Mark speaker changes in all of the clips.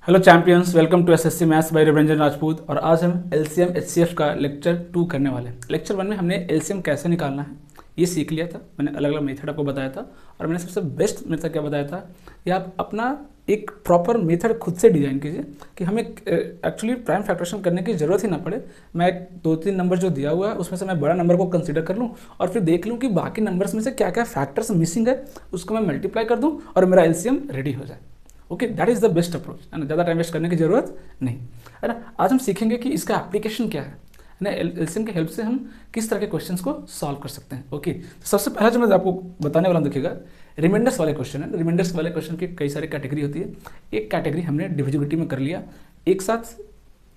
Speaker 1: Hello champions, welcome to SSC maths by Raviranjan Rajput. और आज हम एलसीएम एचसीएफ का लेक्चर 2 करने वाले हैं। लेक्चर 1 में हमने एलसीएम कैसे निकालना है ये सीख लिया था। मैंने अलग अलग मेथड आपको बताया था और मैंने सबसे बेस्ट मेथड क्या बताया था कि आप अपना एक प्रॉपर मेथड खुद से डिजाइन कीजिए कि हमें एक्चुअली प्राइम फैक्टरेशन करने की जरूरत ही ना पड़े। मैं 2-3 नंबर जो दिया हुआ है उसमें से मैं बड़ा नंबर को कंसीडर कर लूँ और फिर देख लूँ कि बाकी नंबर्स में से क्या क्या फैक्टर्स मिसिंग है, उसको मैं मल्टीप्लाई कर दूँ और मेरा एलसीएम रेडी हो जाए। Okay, that is the best approach, है ना। ज़्यादा टाइम वेस्ट करने की जरूरत नहीं, है ना। आज हम सीखेंगे कि इसका एप्लीकेशन क्या है ना। एलसीएम की हेल्प से हम किस तरह के क्वेश्चंस को सॉल्व कर सकते हैं। ओके, तो सबसे पहला जो मैं आपको बताने वाला हूँ, देखिएगा, रिमाइंडर्स वाले क्वेश्चन है। रिमाइंडर्स वाले क्वेश्चन की कई सारी कैटेगरी होती है। एक कैटेगरी हमने डिविजिबिलिटी में कर लिया। एक साथ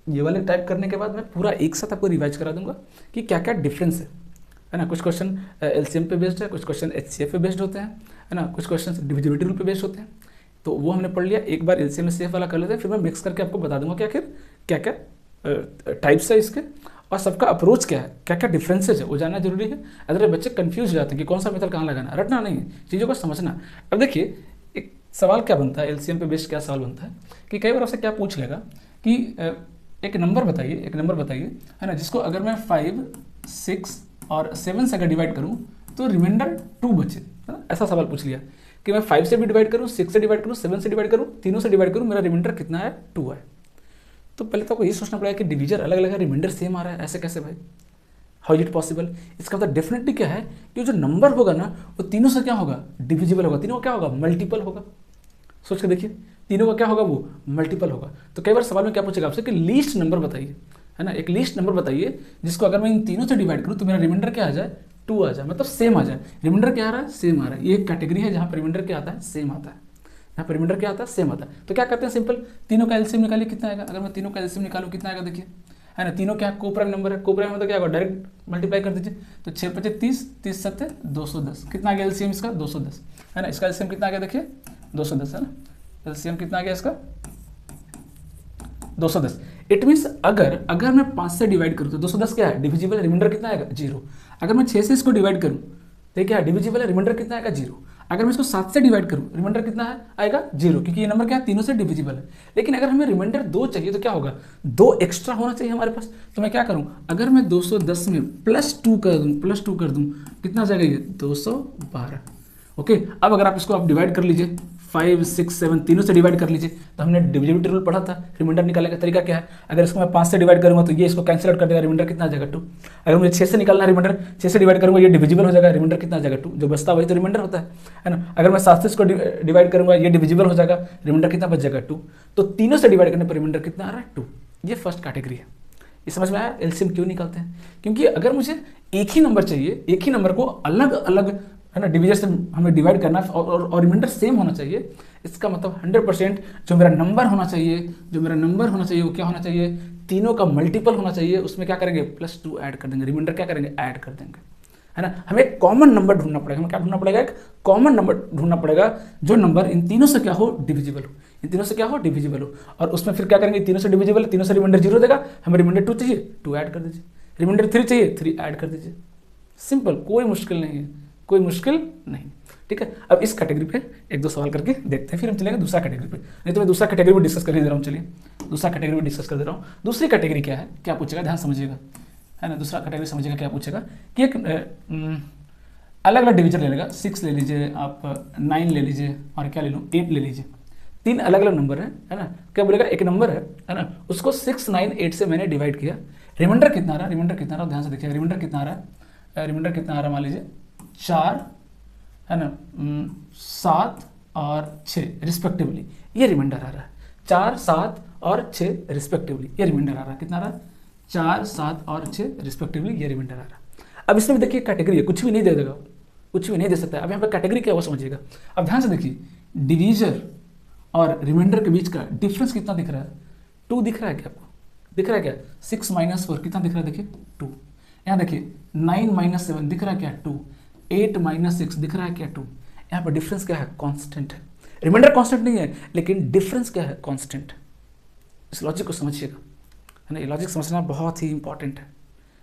Speaker 1: ये वाले टाइप करने के बाद मैं पूरा एक साथ आपको रिवाइज करा दूंगा कि क्या क्या डिफरेंस है ना। कुछ क्वेश्चन एलसीएम पे बेस्ड है, कुछ क्वेश्चन एचसीएफ पे बेस्ड होते हैं, है ना। कुछ क्वेश्चन डिविजिबिलिटी रूल पे बेस्ड होते हैं। तो वो हमने पढ़ लिया। एक बार एलसीएम एचसीएफ वाला कर लेते हैं, फिर मैं मिक्स करके आपको बता दूंगा क्या क्या टाइप्स है इसके और सबका अप्रोच क्या है, क्या क्या डिफरेंसेज है, वो जानना जरूरी है। अगर बच्चे कंफ्यूज हो जाते हैं कि कौन सा मेथड कहाँ लगाना, रटना नहीं है, चीज़ों को समझना। अब देखिए, एक सवाल क्या बनता है एलसीएम पे बेस्ड, क्या सवाल बनता है कि कई बार आपसे क्या पूछ लेगा कि एक नंबर बताइए, है ना, जिसको अगर मैं 5, 6 और 7 से अगर डिवाइड करूँ तो रिमाइंडर 2 बचे, है ना। ऐसा सवाल पूछ लिया कि मैं 5 से भी डिवाइड करूँ, 6 से डिवाइड करूँ, 7 से डिवाइड करूँ, तीनों से डिवाइड करूँ, मेरा रिमाइंडर कितना है, 2 है। तो पहले तो आपको ये सोचना पड़ेगा कि डिवीजर अलग अलग है, रिमाइंडर सेम आ रहा है, ऐसे कैसे भाई, हाउ इज इट पॉसिबल। इसका मतलब डेफिनेटली क्या है कि जो नंबर होगा ना वो तीनों से क्या होगा, डिविजिबल होगा। तीनों का क्या होगा, मल्टीपल होगा। सोच के देखिए, तीनों का क्या होगा, वो मल्टीपल होगा। तो कई बार सवाल में क्या पूछेगा आपसे कि लीस्ट नंबर बताइए, है ना। एक लीस्ट नंबर बताइए जिसको अगर मैं इन तीनों से डिवाइड करूँ तो मेरा रिमाइंडर क्या आ जाए, 2 आ जाए, मतलब सेम आ जाए। रिमाइंडर क्या आ रहा है, सेम आ रहा है। ये एक कैटेगरी है जहाँ पर रिमाइंडर क्या आता है, सेम आता है। यहाँ पर रिमाइंडर क्या आता है, सेम आता है। तो क्या करते हैं, सिंपल, तीनों का एलसीएम निकालिए, कितना आएगा। अगर मैं तीनों का एलसीएम निकालूँ कितना आएगा, देखिए, है ना। तीनों क्या कोप्राइम नंबर है, कोप्राइम मतलब क्या होगा, डायरेक्ट मल्टीप्लाई कर दीजिए। तो 6 × 5 = 30, 30 × 7 = 210। कितना आ गया एलसीएम इसका, 210, है ना। इसका एलसीएम कितना आ गया, देखिए 210, है ना। एलसीएम कितना आ गया इसका, 210। इट मीन्स अगर मैं 5 से डिवाइड करूँ तो 210 क्या है, डिविजिबल है, रिमाइंडर कितना आएगा, 0। अगर मैं 6 से इसको डिवाइड करूँ तो क्या है, डिविजिबल है, रिमाइंडर कितना आएगा, 0। अगर मैं इसको 7 से डिवाइड करूँ, रिमाइंडर कितना है, आएगा 0, क्योंकि ये नंबर क्या है, तीनों से डिविजिबल है। लेकिन अगर हमें रिमाइंडर 2 चाहिए तो क्या होगा, 2 एक्स्ट्रा होना चाहिए हमारे पास। तो मैं क्या करूँ, अगर मैं 210 में +2 कर दूँ, कितना जाएगा ये, 212। ओके, अब अगर आप इसको आप डिवाइड कर लीजिए, 5, 6, 7 तीनों से डिवाइड कर लीजिए। तो हमने डिविजिबिलिटी रूल पढ़ा था, रिमाइंडर निकालने का तरीका क्या है। अगर इसको मैं 5 से डिवाइड करूंगा तो ये इसको कैंसिल आउट कर देगा, रिमाइंडर कितना आ जाएगा, 2। अगर मुझे 6 से निकालना है रिमाइंडर, 6 से डिवाइड करूंगा, ये डिविजिबल हो जाएगा, रिमाइंडर कितना आ जाएगा, 2। जो बचता वही तो रिमाइंडर होता है ना। अगर मैं 7 से इसको डिवाइड करूंगा, ये डिविजिबल हो जाएगा, रिमाइंडर कितना बच जाएगा, 2। तो तीनों से डिवाइड करने पर रिमाइंडर कितना आ रहा है, 2। ये फर्स्ट कैटेगरी है। ये समझ में आया एलसीएम क्यों निकालते हैं, क्योंकि अगर मुझे एक ही नंबर चाहिए, एक ही नंबर को अलग अलग, है ना, डिवीजर से हमें डिवाइड करना और रिमाइंडर सेम होना चाहिए। इसका मतलब 100% जो मेरा नंबर होना चाहिए वो क्या होना चाहिए, तीनों का मल्टीपल होना चाहिए। उसमें क्या करेंगे, +2 ऐड कर देंगे, रिमाइंडर क्या करेंगे, ऐड कर देंगे, है ना। हमें एक कॉमन नंबर ढूंढना पड़ेगा। हमें क्या ढूंढना पड़ेगा, एक कॉमन नंबर ढूंढना पड़ेगा जो नंबर इन तीनों से क्या हो, डिविजिबल हो, इन तीनों से क्या हो, डिविजिबल हो। और उसमें फिर क्या करेंगे, तीनों से डिविजिबल, तीनों से रिमाइंडर 0 देगा, हमें रिमाइंडर 2 चाहिए, 2 ऐड कर दीजिए, रिमाइंडर 3 चाहिए, 3 ऐड कर दीजिए। सिंपल, कोई मुश्किल नहीं है, कोई मुश्किल नहीं, ठीक है। अब इस कैटेगरी पे 1-2 सवाल करके देखते हैं, फिर हम चलेंगे दूसरा कैटेगरी पे। नहीं तो मैं दूसरा कैटेगरी में डिस्कस कर ही दे रहा हूँ। चलिए दूसरा कैटेगरी में डिस्कस कर दे रहा हूँ। दूसरी कैटेगरी क्या है, क्या पूछेगा, ध्यान समझिएगा, है ना। दूसरा कैटेगरी समझिएगा क्या पूछेगा कि एक अलग अलग डिवीजन ले लेगा, 6 ले लीजिए आप, 9 ले लीजिए और क्या ले लो, 8 ले लीजिए। 3 अलग अलग नंबर है ना। क्या बोलेगा, एक नंबर है ना, उसको 6, 9, 8 से मैंने डिवाइड किया। रिमाइंडर कितना आ रहा है, रिमाइंडर कितना आ रहा है, ध्यान से देखिए, रिमाइंडर कितना आ रहा है, रिमाइंडर कितना आ रहा है, मान लीजिए 4, है ना, 7 और 6 रिस्पेक्टिवली, ये रिमाइंडर आ रहा है। 4, 7 और 6 रिस्पेक्टिवली, ये रिमाइंडर आ रहा है। कितना आ रहा है, 4, 7 और 6 रिस्पेक्टिवली, ये रिमाइंडर आ रहा है। अब इसमें भी देखिए कैटेगरी है, कुछ भी नहीं दे देगा, कुछ भी नहीं दे सकता है। अब यहाँ पर कैटेगरी क्या है वो समझिएगा। अब ध्यान से देखिए, डिवीजर और रिमाइंडर के बीच का डिफरेंस कितना दिख रहा है, 2 दिख रहा है क्या आपको, दिख रहा है क्या, 6 - 4 कितना दिख रहा है, देखिए 2। यहाँ देखिए 9 - 7 दिख रहा है क्या, 2। 8 - 6 दिख रहा है क्या, 2। यहाँ पर डिफरेंस क्या है, कांस्टेंट है। रिमाइंडर कांस्टेंट नहीं है, लेकिन डिफरेंस क्या है, कांस्टेंट। इस लॉजिक को समझिएगा, है ना। ये लॉजिक समझना बहुत ही इंपॉर्टेंट है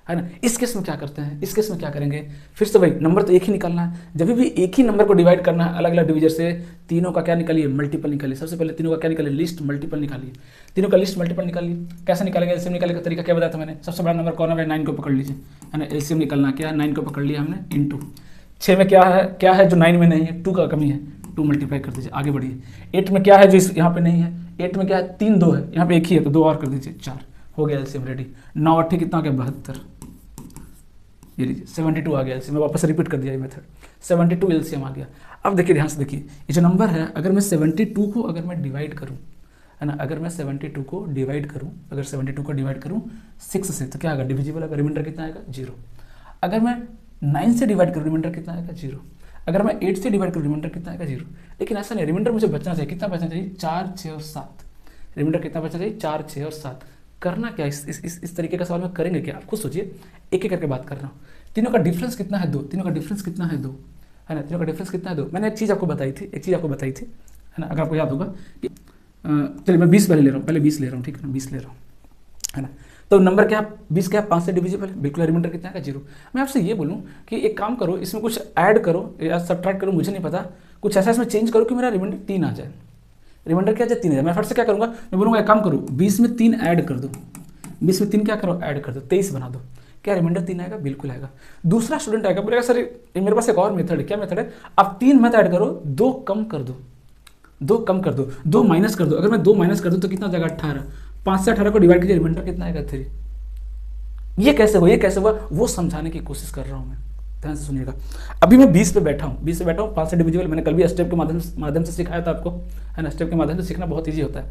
Speaker 1: है ना। इस केस में क्या करते हैं, इस केस में क्या करेंगे, फिर से भाई नंबर तो एक ही निकालना है। जब भी एक ही नंबर को डिवाइड करना है अलग अलग डिविजर से, तीनों का क्या निकालिए, मल्टीपल निकालिए। सबसे पहले तीनों का क्या निकालिए, लिस्ट मल्टीपल निकालिए। तीनों का लिस्ट मल्टीपल निकालिए। कैसे निकालेंगे, एलसीएम निकालने का तरीका क्या बताया था मैंने। सबसे बड़ा नंबर कौन है, 9 को पकड़ लीजिए, है ना। एलसीएम निकालना क्या है, 9 को पकड़ लिया हमने, इंटू 6 में क्या है जो 9 में नहीं है, 2 का कमी है, 2 मल्टीप्लाई कर दीजिए, आगे बढ़िए। 8 में क्या है जो इस यहाँ पे नहीं है, 8 में क्या है, 3 2 है, यहाँ पे एक ही है तो 2 और कर दीजिए, 4 हो गया एलसीएम रेडी। 9 8 कितना आ गया, 72। ये लीजिए 72 आ गया एलसीएम। मैं वापस रिपीट कर दिया ये मेथड, 72 एलसीएम आ गया। अब देखिए ध्यान से देखिए, ये जो नंबर है अगर मैं 72 को अगर मैं डिवाइड करूँ, है ना, अगर मैं 72 को डिवाइड करूँ, अगर 72 को डिवाइड करूँ 6 से तो क्या आएगा, डिविजिबल आएगा, रिमाइंडर कितना आएगा, 0। अगर मैं 9 से डिवाइड करूँ, रिमाइंडर कितना आएगा, 0। अगर मैं 8 से डिवाइड करूँ, रिमाइंडर कितना आएगा, 0। लेकिन ऐसा नहीं, रिमाइंडर मुझे बचना चाहिए, कितना बचना चाहिए, 4 6 और 7। रिमाइंडर कितना बचना चाहिए, 4 6 और 7। करना क्या, इस तरीके का सवाल में करेंगे क्या, आप खुद सोचिए, एक एक करके बात कर रहा हूँ। तीनों का डिफरेंस कितना है, 2। तीनों का डिफरेंस कितना है, 2, है ना। तीनों का डिफरेंस कितना है, 2। मैंने एक चीज़ आपको बताई थी, है ना, अगर आपको याद होगा कि चलिए मैं 20 पहले ले रहा हूँ, पहले 20 ले रहा हूँ, ठीक है ना, 20 ले रहा हूँ, है ना। तो नंबर क्या, 20 क्या 5 से डिविजिबल है, बिल्कुल। रिमाइंडर कितना है, 0। मैं आपसे ये बोलूँ कि एक काम करो, इसमें कुछ ऐड करो या सब्ट्रैक्ट करो, मुझे नहीं पता, कुछ ऐसा इसमें चेंज करो कि मेरा रिमाइंडर 3 आ जाए। रिमाइंडर क्या आ जाए, 3 आ जाए। मैं फट से क्या करूँगा, मैं बोलूँगा एक काम करो, 20 में 3 ऐड कर दो, 20 में 3 क्या करो, ऐड कर दो, 23 बना दो। क्या रिमाइंडर 3 आएगा, बिल्कुल आएगा। दूसरा स्टूडेंट आएगा, बोलेगा सर मेरे पास एक और मेथड है। क्या मेथड है, आप 3 मत ऐड करो, 2 कम कर दो, 2 कम कर दो, 2 माइनस कर दो। अगर मैं 2 माइनस कर दूँ तो कितना जाएगा, 18। 5 से 18 को डिवाइड कीजिए, रिमाइंडर कितना आएगा, 3। ये कैसे हुआ, वो समझाने की कोशिश कर रहा हूँ मैं, ध्यान से सुनिएगा। अभी मैं 20 पे बैठा हूँ, 5 से डिविजिबल। मैंने कल भी स्टेप के माध्यम से सिखाया था आपको, है ना। स्टेप के माध्यम से सीखना बहुत ईजी होता है।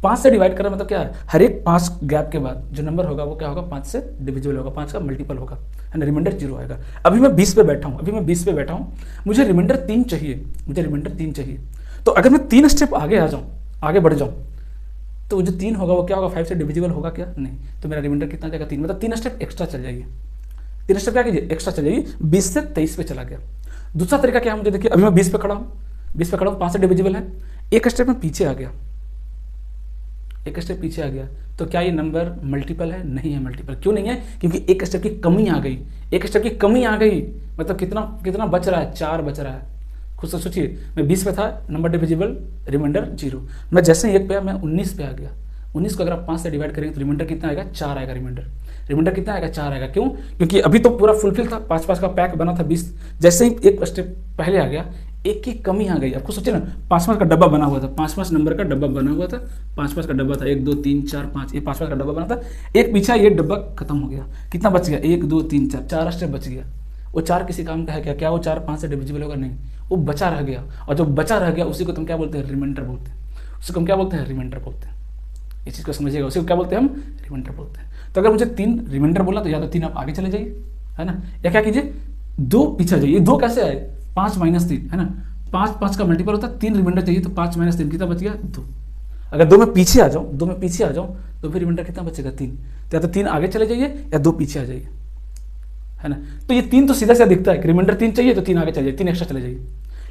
Speaker 1: 5 से डिवाइड करना मतलब क्या है, हर एक 5 गैप के बाद जो नंबर होगा वो क्या होगा, 5 से डिविजिबल होगा, 5 का मल्टीपल होगा, है ना। रिमाइंडर 0 आएगा। अभी मैं 20 पे बैठा हूँ, मुझे रिमाइंडर 3 चाहिए, तो अगर मैं 3 स्टेप आगे बढ़ जाऊँ तो जो 3 होगा वो क्या होगा, 5 से डिविजिबल होगा क्या, नहीं। तो मेरा रिमाइंडर कितना जाएगा, 3। मतलब 3 स्टेप एक्स्ट्रा चल जाइए, 3 स्टेप क्या कीजिए, एक्स्ट्रा चल जाइए। 20 से 23 पे चला गया। दूसरा तरीका क्या है, मुझे देखिए, अभी मैं 20 पे खड़ा हूँ, 5 से डिविजिबल है, एक स्टेप में पीछे आ गया, तो क्या ये नंबर मल्टीपल है, नहीं है मल्टीपल। क्यों नहीं है, क्योंकि एक स्टेप की कमी आ गई, मतलब कितना बच रहा है, 4 बच रहा है। खुद से सोचिए, मैं 20 पे था, नंबर डिविजिबल, रिमाइंडर 0। मैं जैसे ही 1 पे आया, मैं 19 पे आ गया। 19 को अगर आप 5 से डिवाइड करेंगे तो रिमाइंडर कितना आएगा, 4 आएगा। रिमाइंडर कितना आएगा, 4 आएगा। क्यों, क्योंकि अभी तो पूरा फुलफिल था, 5 का पैक बना था 20। जैसे ही एक स्टेप पहले आ गया, एक की कमी आ गई। आपको सोचिए ना, 5 का डब्बा बना हुआ था, 5 नंबर का डब्बा बना हुआ था, 5 का डब्बा था, 1 2 3 4 5, ये 5 का डब्बा बना था। एक पीछा ये डब्बा खत्म हो गया, कितना बच गया, 1 2 3 4, 4 स्टेप बच गया। वो 4 किसी काम का है क्या, वो 4 5 से डिविजिबल होगा, नहीं, वो बचा रह गया। और जो बचा रह गया उसी को तुम क्या बोलते हैं, रिमाइंडर बोलते हैं। रिमाइंडर बोलते हैं। इस चीज़ को समझिएगा, उसी को क्या बोलते हैं, हम रिमाइंडर बोलते हैं। तो अगर मुझे 3 रिमाइंडर बोला तो या तो 3 आप आगे चले जाइए, है ना, या क्या कीजिए, 2 पीछे जाइए। 2 कैसे आए, 5 - 3, है ना, 5 का मल्टीपल होता है, 3 रिमाइंडर चाहिए, तो 5 - 3 कितना बच गया, 2। अगर 2 में पीछे आ जाऊँ तो फिर रिमाइंडर कितना बचेगा, 3। तो या तो 3 आगे चले जाइए या 2 पीछे आ जाइए, है ना। तो ये 3 तो सीधा दिखता है कि रिमाइंडर 3 चाहिए तो 3 आगे चले जाइए, 3 एक्स्ट्रा चले जाइए।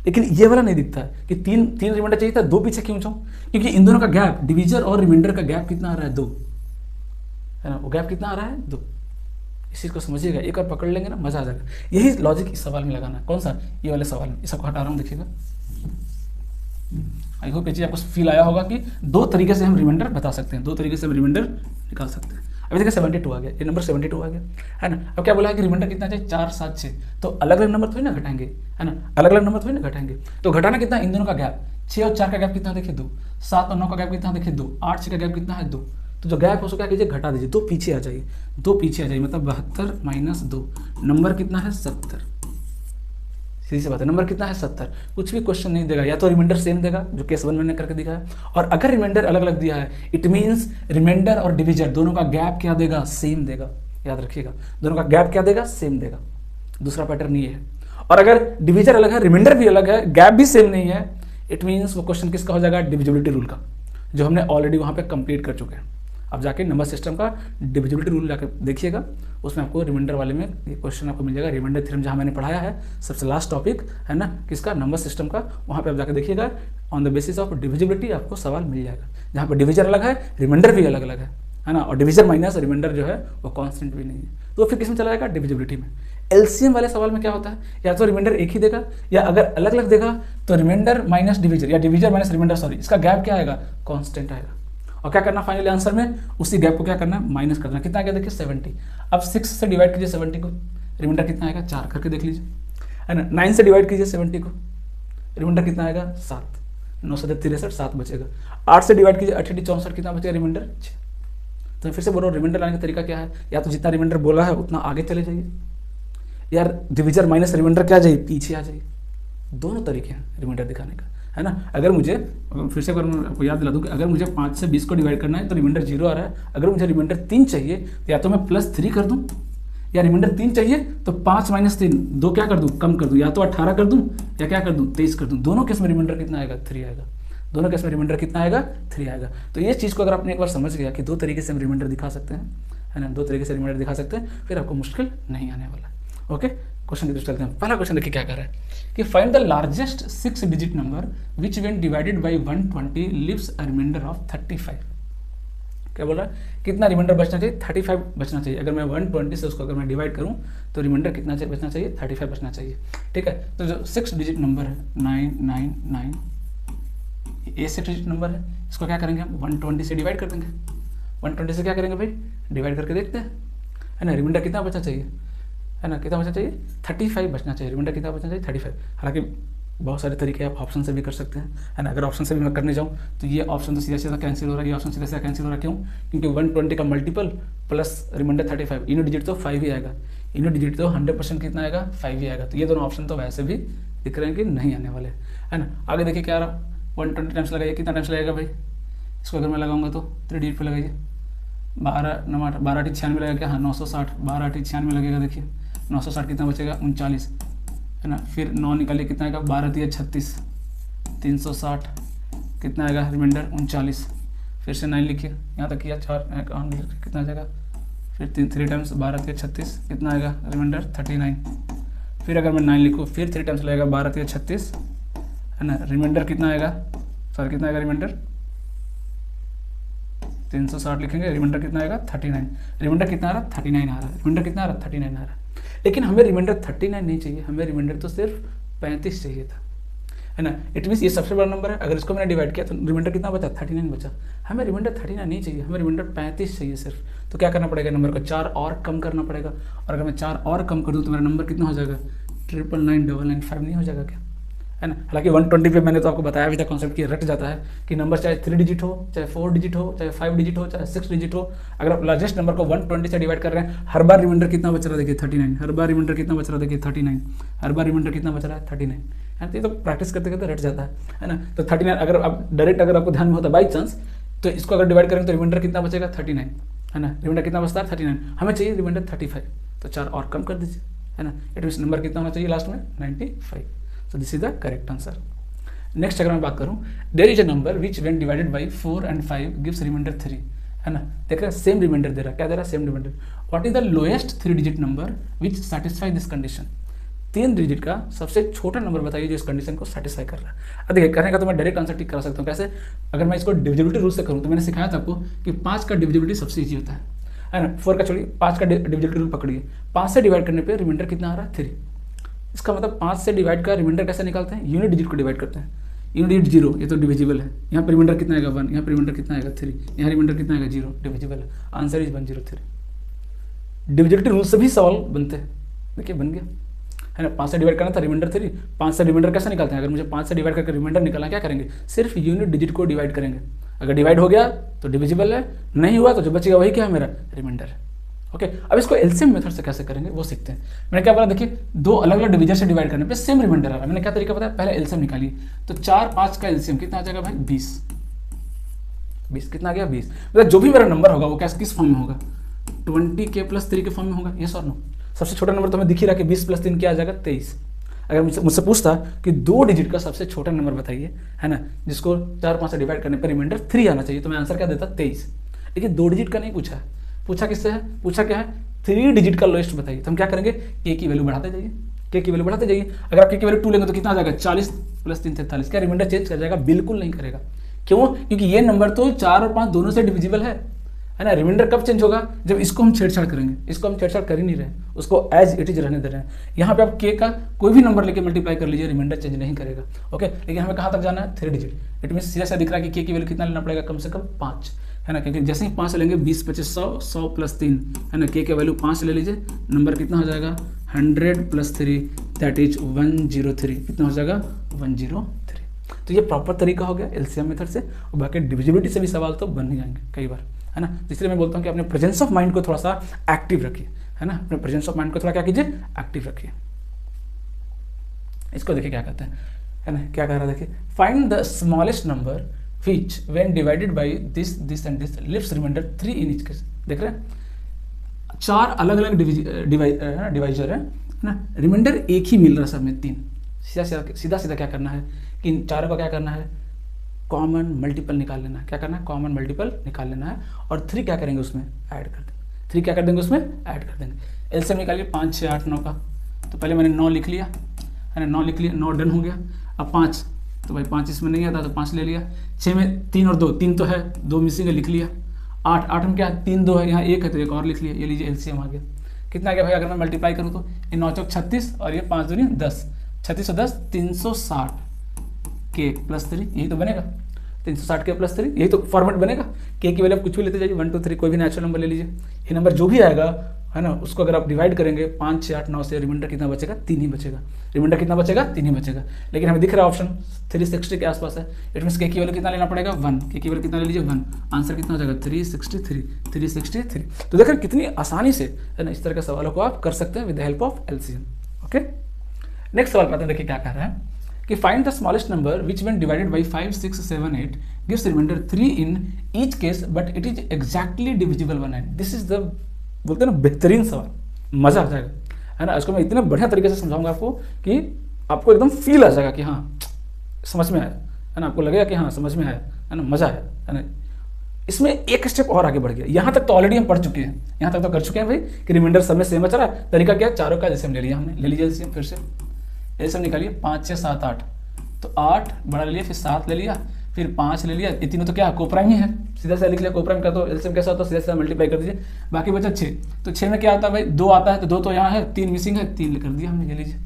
Speaker 1: लेकिन ये वाला नहीं दिखता है कि 3 रिमाइंडर चाहिए था, 2 पीछे क्यों जाऊँ, क्योंकि इन दोनों का गैप, डिविजर और रिमाइंडर का गैप कितना आ रहा है, 2, है ना। वो गैप कितना आ रहा है, 2। इस चीज़ को समझिएगा, एक और पकड़ लेंगे ना, मजा आ जाएगा। यही लॉजिक इस सवाल में लगाना है। कौन सा, ये वाले सवाल में। इसको हटा रहा हूँ, देखिएगा। आई होप ये चीज़ आपको फील आया होगा कि 2 तरीके से हम रिमाइंडर बता सकते हैं, 2 तरीके से हम रिमाइंडर निकाल सकते हैं। अभी देखिए 72 आ गया, ये नंबर 72 आ गया, है ना। अब क्या बोला है कि रिमाइंडर कितना चाहिए, 4 7 6। तो अलग अलग नंबर थोड़ी ना घटाएंगे, है ना, तो घटाना कितना, इन दोनों का गैप, 6 और 4 का गैप कितना, देखिए 2। 7 और 9 का गैप कितना, देखिए 2। 8 6 का गैप कितना है, 2। तो जो गैप है उसको क्या कीजिए, घटा दीजिए, 2 पीछे आ जाइए, मतलब 72 - 2, नंबर कितना है, 70। सीधी सी बात है, नंबर कितना है, 70। कुछ भी क्वेश्चन नहीं देगा, या तो रिमाइंडर सेम देगा जो केस 1 मैंने करके दिखाया, और अगर रिमाइंडर अलग अलग दिया है, इट मीन्स रिमाइंडर और डिविजर दोनों का गैप क्या देगा, सेम देगा। याद रखिएगा, दोनों का गैप क्या देगा, सेम देगा। दूसरा पैटर्न ये है। और अगर डिविजर अलग है, रिमाइंडर भी अलग है, गैप भी सेम नहीं है, इट मीन्स वो क्वेश्चन किसका हो जाएगा, डिविजिबिलिटी रूल का, जो हमने ऑलरेडी वहाँ पे कंप्लीट कर चुके हैं। अब जाके नंबर सिस्टम का डिविजिबिलिटी रूल जाकर देखिएगा, उसमें आपको रिमाइंडर वाले में ये क्वेश्चन आपको मिल जाएगा। रिमाइंडर थ्योरम जहाँ मैंने पढ़ाया है, सबसे लास्ट टॉपिक है ना किसका, नंबर सिस्टम का, वहाँ पे आप जाकर देखिएगा। On the basis of divisibility आपको सवाल मिल जाएगा, जहाँ पर डिविजर अलग है, रिमाइंडर भी अलग अलग है ना, और डिविजर माइनस रिमाइंडर जो है वो कॉन्स्टेंट भी नहीं है। तो फिर किस में चला जाएगा, डिविजिबिलिटी में। एलसीएम वाले सवाल में क्या होता है, या तो रिमाइंडर एक ही देगा, या अगर अलग अलग देगा तो रिमाइंडर माइनस डिविजर या डिविजर माइनस रिमाइंडर, सॉरी, इसका गैप क्या आएगा, कांस्टेंट आएगा। और क्या करना फाइनली आंसर में, उसी गैप को क्या करना, माइनस करना। कितना आ गया देखिए 70। अब 6 से डिवाइड कीजिए 70 को, रिमाइंडर कितना आएगा 4, करके देख लीजिए, है ना। 9 से डिवाइड कीजिए 70 को, रिमाइंडर कितना आएगा 7, 9 से 63, 7 बचेगा। 8 से डिवाइड कीजिए 68, 64, कितना बचेगा, रिमाइंडर 6। तो फिर से बोलो रिमाइंडर लाने का तरीका क्या है, या तो जितना रिमाइंडर बोला है उतना आगे चले जाइए, यार डिविजर माइनस रिमाइंडर क्या जाइए, पीछे आ जाइए। दोनों तरीके हैं रिमाइंडर दिखाने का, है ना। अगर मुझे फिर से अगर मैं आपको याद दिला दूं कि अगर मुझे 5 से 20 को डिवाइड करना है तो रिमाइंडर 0 आ रहा है। अगर मुझे रिमाइंडर 3 चाहिए तो या तो मैं +3 कर दूं, या रिमाइंडर 3 चाहिए तो 5 - 3 2 क्या कर दूं, कम कर दूं, या तो 18 कर दूं या क्या कर दूं, 23 कर दूं। दोनों केस में रिमाइंडर कितना आएगा, 3 आएगा। दोनों केस में रिमाइंडर कितना आएगा, 3 आएगा। तो ये चीज़ को अगर आपने एक बार समझ गया कि 2 तरीके से हम रिमाइंडर दिखा सकते हैं, है ना, 2 तरीके से रिमाइंडर दिखा सकते हैं, फिर आपको मुश्किल नहीं आने वाला। ओके, क्वेश्चन की तरफ चलते हैं। पहला क्वेश्चन देखिए क्या कर रहा है कि find the largest 6 digit number which when divided by 120 leaves a remainder of 35। क्या बोल रहा है, कितना रिमाइंडर बचना चाहिए, 35 बचना चाहिए। अगर मैं 120 से उसको अगर मैं डिवाइड करूं तो रिमाइंडर कितना बचना चाहिए, 35 बचना चाहिए। ठीक है, तो जो 6 डिजिट नंबर है 999, ये 6 डिजिट नंबर है, इसको क्या करेंगे हम 120 से डिवाइड कर देंगे। 120 से क्या करेंगे भाई, डिवाइड करके देखते हैं, है ना। रिमाइंडर कितना बचना चाहिए, है ना, कितना बचना चाहिए, 35 बचना चाहिए। रिमाइंडर कितना बचना चाहिए, 35। हालांकि बहुत सारे तरीके आप ऑप्शन से भी कर सकते हैं, है ना। अगर ऑप्शन से भी मैं करने जाऊँ तो ये ऑप्शन तो सीधा सीधा कैंसिल हो रहा है, ये ऑप्शन सीधा सीधा कैंसिल हो रहा है। क्यों, क्योंकि 120 का मल्टीपल प्लस रिमाइंडर 35, इनो डिजिट तो 5 ही आएगा, इनो डिजिट तो 100% कितना आएगा, 5 ही आएगा। तो ये दोनों ऑप्शन तो वैसे भी दिख रहे हैं कि नहीं आने वाले, है ना। आगे देखिए क्या रहा, 120 टाइम्स लगाइए, कितना टाइम्स लगेगा भाई, इसको अगर मैं लगाऊंगा तो 3 डिजिट पर लगाइए, 12 9 12 8 96 लगेगा क्या, हाँ 960, 12 8 96 लगेगा। देखिए 960 कितना बचेगा, 39, है ना। फिर 9 निकालिए, कितना आएगा, 12 3 36, 360, कितना आएगा रिमाइंडर 39। फिर से 9 लिखिए, यहाँ तक किया 4 कितना आ जाएगा, फिर 3 टाइम्स 12 3 36, कितना आएगा रिमाइंडर 39। फिर अगर मैं 9 लिखूँ, फिर 3 टाइम्स लगेगा 12 3 36, है ना। रिमाइंडर कितना आएगा, सर कितना आएगा रिमाइंडर, 360 लिखेंगे, रिमाइंडर कितना आएगा 39। रिमाइंडर कितना आ रहा है, 39 आ रहा है। रिमाइंडर कितना आ रहा है, 39 आ रहा है। लेकिन हमें रिमाइंडर 39 नहीं चाहिए, हमें रिमाइंडर तो सिर्फ 35 चाहिए था, है ना। इट मीन्स ये सबसे बड़ा नंबर है, अगर इसको मैंने डिवाइड किया तो रिमाइंडर कितना बचा, 39 बचा। हमें रिमाइंडर 39 नहीं चाहिए, हमें रिमाइंडर 35 चाहिए सिर्फ। तो क्या करना पड़ेगा, नंबर को 4 और कम करना पड़ेगा। और अगर मैं 4 और कम कर दूँ तो मेरा नंबर कितना हो जाएगा, 99995 नहीं हो जाएगा क्या, है ना। हालांकि 120 पे मैंने तो आपको बताया भी था कॉन्सेप्ट कि रट जाता है कि नंबर चाहे 3 डिजिट हो, चाहे 4 डिजिट हो, चाहे 5 डिजिट हो, चाहे 6 डिजिट हो, अगर आप लार्जेस्ट नंबर को 120 से डिवाइड कर रहे हैं, हर बार रिमाइंडर कितना बच रहा है देखिए 39, हर बार रिमाइंडर कितना बच रहा है देखिए 39, हर बार रिमाइंडर कितना बच रहा है 39, है ना। तो प्रैक्टिस करते करते रट जाता है ना। तो 39 अगर आप डायरेक्ट अगर आपको ध्यान में होता बाई चांस, तो इसको अगर डिवाइड करेंगे तो रिमाइंडर कितना बचेगा 39, है ना। रिमाइंडर कितना बचता है 39, हमें चाहिए रिमाइंडर 35, तो 4 और कम कर दीजिए, है ना। इट मीन्स नंबर कितना होना चाहिए लास्ट में 95। So this is the correct answer. Next अगर मैं बात करूं, there is a number which when divided by 4 and 5 gives remainder 3, है ना। देख रहे हैं सेम रिमाइंडर दे रहा है, क्या दे रहा है, same remainder. What is the lowest 3 digit number which satisfy this condition. 3 digit का सबसे छोटा नंबर बताइए जो इस कंडीशन को सेटिस्फाई कर रहा है। अब देखिए करने का तो मैं डायरेक्ट आंसर टिक करा सकता हूँ, कैसे, अगर मैं इसको डिविजिबिलिटी रूल से करूँ तो मैंने सिखाया था आपको कि 5 का डिविजिबिलिटी सबसे ईजी होता है ना। 4 का छोड़िए, 5 का डिविजिबिलिटी रूल पकड़िए, 5 से डिवाइड करने पर रिमाइंडर कितना आ रहा है 3। इसका मतलब 5 से डिवाइड का रिमाइंडर कैसे निकालते हैं, यूनिट डिजिट को डिवाइड करते हैं। यूनिट डिजिट 0, ये तो डिविजिबल है, यहाँ पर रिमाइंडर कितना आएगा 1, यहाँ पर रिमाइंडर कितना आएगा 3, यहाँ रिमाइंडर कितना आएगा 0, डिविजिबल है। Answer is 103। डिविजिबिलिटी रूल से भी सवाल बनते हैं, देखिए बन गया, है ना। 5 से डिवाइड करना था रिमाइंडर 3, 5 से रिमाइंडर कैसे निकालते हैं, अगर मुझे 5 से डिवाइड करके रिमाइंडर निकालना, क्या करेंगे, सिर्फ यूनिट डिजिट को डिवाइड करेंगे। अगर डिवाइड हो गया तो डिविजिबल है, नहीं हुआ तो जो बचेगा वही क्या है, मेरा रिमाइंडर है। ओके, अब इसको एलसीएम मेथड से कैसे करेंगे वो सीखते हैं। मैंने क्या बोला, देखिए 2 अलग अलग डिवीजन से डिवाइड करने पे सेम रिमाइंडर आ रहा है। मैंने क्या तरीका बताया, पहले एलसीएम निकालिए, तो 4 5 का एलसीएम कितना आ जाएगा भाई 20, 20 कितना आ गया 20। मतलब जो भी मेरा नंबर होगा वो कैसे किस फॉर्म में होगा, 20k + 3 के फॉर्म में होगा, यस और नो। सबसे छोटा नंबर तो हमें दिख ही रहा कि 20 + 3 क्या आ जाएगा 23। अगर मुझसे पूछता कि 2 डिजिट का सबसे छोटा नंबर बताइए, है ना, जिसको 4 5 से डिवाइड करने पर रिमाइंडर 3 आना चाहिए, तो मैं आंसर क्या देता 23। लेकिन 2 डिजिट का नहीं पूछा है, पूछा किससे है, पूछा क्या है 3 डिजिट का लोएस्ट बताइए। तो हम क्या करेंगे, के की वैल्यू बढ़ाते जाइए, के की वैल्यू बढ़ाते जाइए। अगर आप के की वैल्यू 2 लेंगे तो कितना आ जाएगा 40 + 3 43। क्या रिमाइंडर चेंज कर जाएगा, बिल्कुल नहीं करेगा। क्यों, क्योंकि ये नंबर तो 4 और 5 दोनों से डिविजिबल है है ना। रिमाइंडर कब चेंज होगा, जब इसको हम छेड़छाड़ करेंगे, इसको हम छेड़छाड़ कर ही नहीं रहे, उसको एज इट इज रहने दे रहे हैं। यहाँ पे आप के का कोई भी नंबर लेके मल्टीप्लाई कर लीजिए, रिमाइंडर चेंज नहीं करेगा। ओके, लेकिन हमें कहाँ तक जाना है, 3 डिजिट। इट मीन सीधा सा दिख रहा है कि के की वैल्यू कितना लेना पड़ेगा, कम से कम 5, है ना, क्योंकि जैसे ही 5 लेंगे 20 25 100, 100 + 3, है ना, के वैल्यू 5 ले लीजिए, नंबर कितना हो जाएगा 100 + 3 दैट इज 103, कितना हो जाएगा 103। तो ये प्रॉपर तरीका हो गया एलसीएम मेथड से, और बाकी डिविजिबिलिटी से भी सवाल तो बन ही जाएंगे कई बार, है ना। इसलिए मैं बोलता हूँ कि अपने प्रेजेंस ऑफ माइंड को थोड़ा सा एक्टिव रखिए, है ना, अपने प्रेजेंस ऑफ माइंड को थोड़ा क्या कीजिए, एक्टिव रखिए। इसको देखिए क्या कहते हैं, है ना, क्या कह रहा है, देखिए find the smallest number which when divided by this and this leaves remainder 3 in each case। देख रहे हैं, 4 अलग अलग डिवाइजर है ना, रिमाइंडर एक ही मिल रहा है सब में 3। सीधा सीधा क्या करना है कि इन चारों का क्या करना है, कॉमन मल्टीपल निकाल लेना है। क्या करना है, कॉमन मल्टीपल निकाल लेना है, और 3 क्या करेंगे उसमें ऐड कर देंगे। 3 क्या कर देंगे उसमें ऐड कर देंगे। एलसीएम निकालिए 5 6 8 9 का, तो पहले मैंने 9 लिख लिया, है ना, 9 लिख लिया, 9 डन हो गया। अब 5, तो भाई 5 इसमें नहीं आता तो 5 ले लिया। 6 में 3 और 2, 3 तो है, 2 मिसिंग है, लिख लिया। 8 में क्या 3 2 है, यहाँ 1 है तो 1 और लिख लिया। ये लीजिए एलसीएम आ गया। कितना आ गया भाई, अगर मैं मल्टीप्लाई करूँ तो ये 9 चौक 36 और ये 5 दूनी 10, 36 और 10 360 के प्लस 3, यही तो बनेगा 360 के प्लस 3, यही तो फॉर्मेट बनेगा। के की वैल्यू आप कुछ भी लेते जाइए 1 2 3, कोई भी नेचुरल नंबर ले लीजिए। ये नंबर जो भी आएगा, है ना, उसको अगर आप डिवाइड करेंगे 5 6 8 9 से, रिमाइंडर कितना बचेगा, 3 ही बचेगा। रिमाइंडर कितना बचेगा, 3 ही बचेगा। लेकिन हमें दिख रहा है ऑप्शन 360 के आसपास है, इट मीन के की वैल्यू कितना लेना पड़ेगा 1, के की वैल्यू कितना ले लीजिए 1, आंसर कितना हो जाएगा 363। तो देखिए कितनी आसानी से, है ना, इस तरह के सवालों को आप कर सकते हैं with the help of LCM. Okay, next सवाल पाते हैं, देखिए क्या कह रहा है कि find the smallest number which when divided by 5 6 7 8 gives remainder 3 in each case but it is exactly divisible 1 9। This is the, बोलते हैं ना, बेहतरीन सवाल, मजा आ जाएगा, है ना। इसको मैं इतने बढ़िया तरीके से समझाऊंगा आपको कि आपको एकदम फील आ जाएगा कि हाँ समझ में आया, है ना, आपको लगेगा कि हाँ समझ में आया, है ना, मजा आया, है ना। इसमें एक स्टेप और आगे बढ़ गया। यहाँ तक तो ऑलरेडी हम पढ़ चुके हैं, यहाँ तक तो कर चुके हैं भाई कि रिमाइंडर सब में सेम बच रहा है। तरीका क्या है, चारों का जैसे हम ले लिया, हमने ले लीजिए एलसीएम फिर से, ऐसे निकालिए 5 6 7 8, तो 8 बड़ा ले लिया, फिर 7 ले लिया, फिर 5 ले लिया। ये तीनों तो क्या कोप्राइम ही है, सीधा सा लिख लिया कोप्राइम का, तो एलसीएम कैसा होता है, सीधा सीधा मल्टीप्लाई कर दीजिए। बाकी बचा 6, तो 6 में क्या आता है भाई, 2 आता है, तो 2 तो यहाँ है, 3 मिसिंग है, 3 कर दिया हमने, ये लीजिए।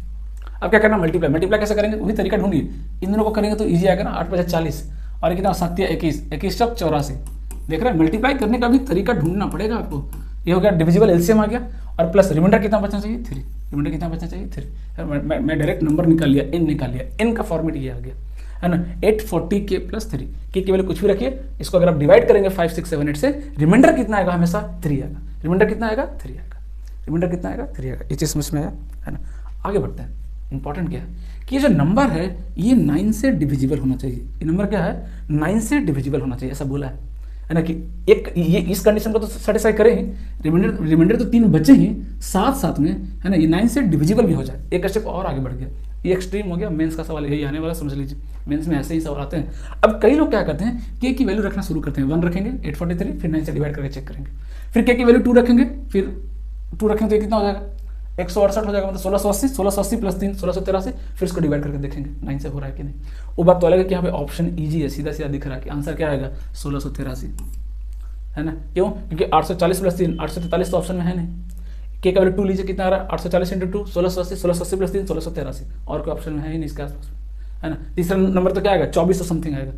Speaker 1: अब क्या करना, मल्टीप्लाई कैसे करेंगे, वही तरीका ढूंढिए। इन दोनों को करेंगे तो ईजी आएगा ना, 8 × 40 और कितना 7 × 21, 21 चौक 84। देख रहे हैं, मल्टीप्लाई करने का भी तरीका ढूंढना पड़ेगा आपको। ये हो गया डिविजिबल, एलसीएम आ गया, और प्लस रिमाइंडर कितना बचना चाहिए 3, रिमाइंडर कितना बचना चाहिए 3। मैं डायरेक्ट नंबर निकाल लिया, n निकाल लिया, n का फॉर्मेट ये आ गया, है ना। 840 के प्लस 3, के की वैल्यू कुछ भी रखिए, इसको अगर आप डिवाइड करेंगे 5 6 7 8 से, रिमाइंडर कितना आएगा, हमेशा 3 आएगा। रिमाइंडर कितना आएगा 3 आएगा, रिमाइंडर कितना आएगा 3 आएगा। ये चीज़ समझ में आया, है ना। आगे बढ़ते हैं। इंपॉर्टेंट क्या है कि ये जो नंबर है ये 9 से डिविजिबल होना चाहिए। ये नंबर क्या है, 9 से डिविजिबल होना चाहिए, ऐसा बोला है ना, कि एक ये इस कंडीशन को तो सेटिस्फाई करें ही, रिमाइंडर तो 3 बचे ही, साथ में, है ना, ये 9 से डिविजिबल भी हो जाए। एक स्टेप और आगे बढ़ गया, ये एक्सट्रीम हो गया। मेंस का सवाल यही आने वाला, समझ लीजिए, मेंस में ऐसे ही सवाल आते हैं। अब कई लोग क्या करते हैं, के की वैल्यू रखना शुरू करते हैं, 1 रखेंगे 843, फिर 9 से डिवाइड करके चेक करेंगे, फिर के की वैल्यू 2 रखेंगे, फिर 2 रखेंगे तो ये कितना हो जाएगा 168 हो जाएगा, मतलब 1680 प्लस 3 1683, फिर इसको डिवाइड करके देखेंगे 9 से हो रहा है कि नहीं। वो बात तो अलग है कि यहाँ पे ऑप्शन ईजी है, सीधा सीधा दिख रहा है कि आंसर क्या आएगा 1683, है ना। क्यों, क्योंकि 840 प्लस 3 843 तो ऑप्शन में है नहीं। के का वैल्यू 2 लीजिए, कितना आ रहा है 840 × 2 1680 प्लस 3 1683, और कोई ऑप्शन में है ही नहीं इसके आसपास, है ना। तीसरा नंबर तो क्या आएगा 2400 समथिंग आएगा,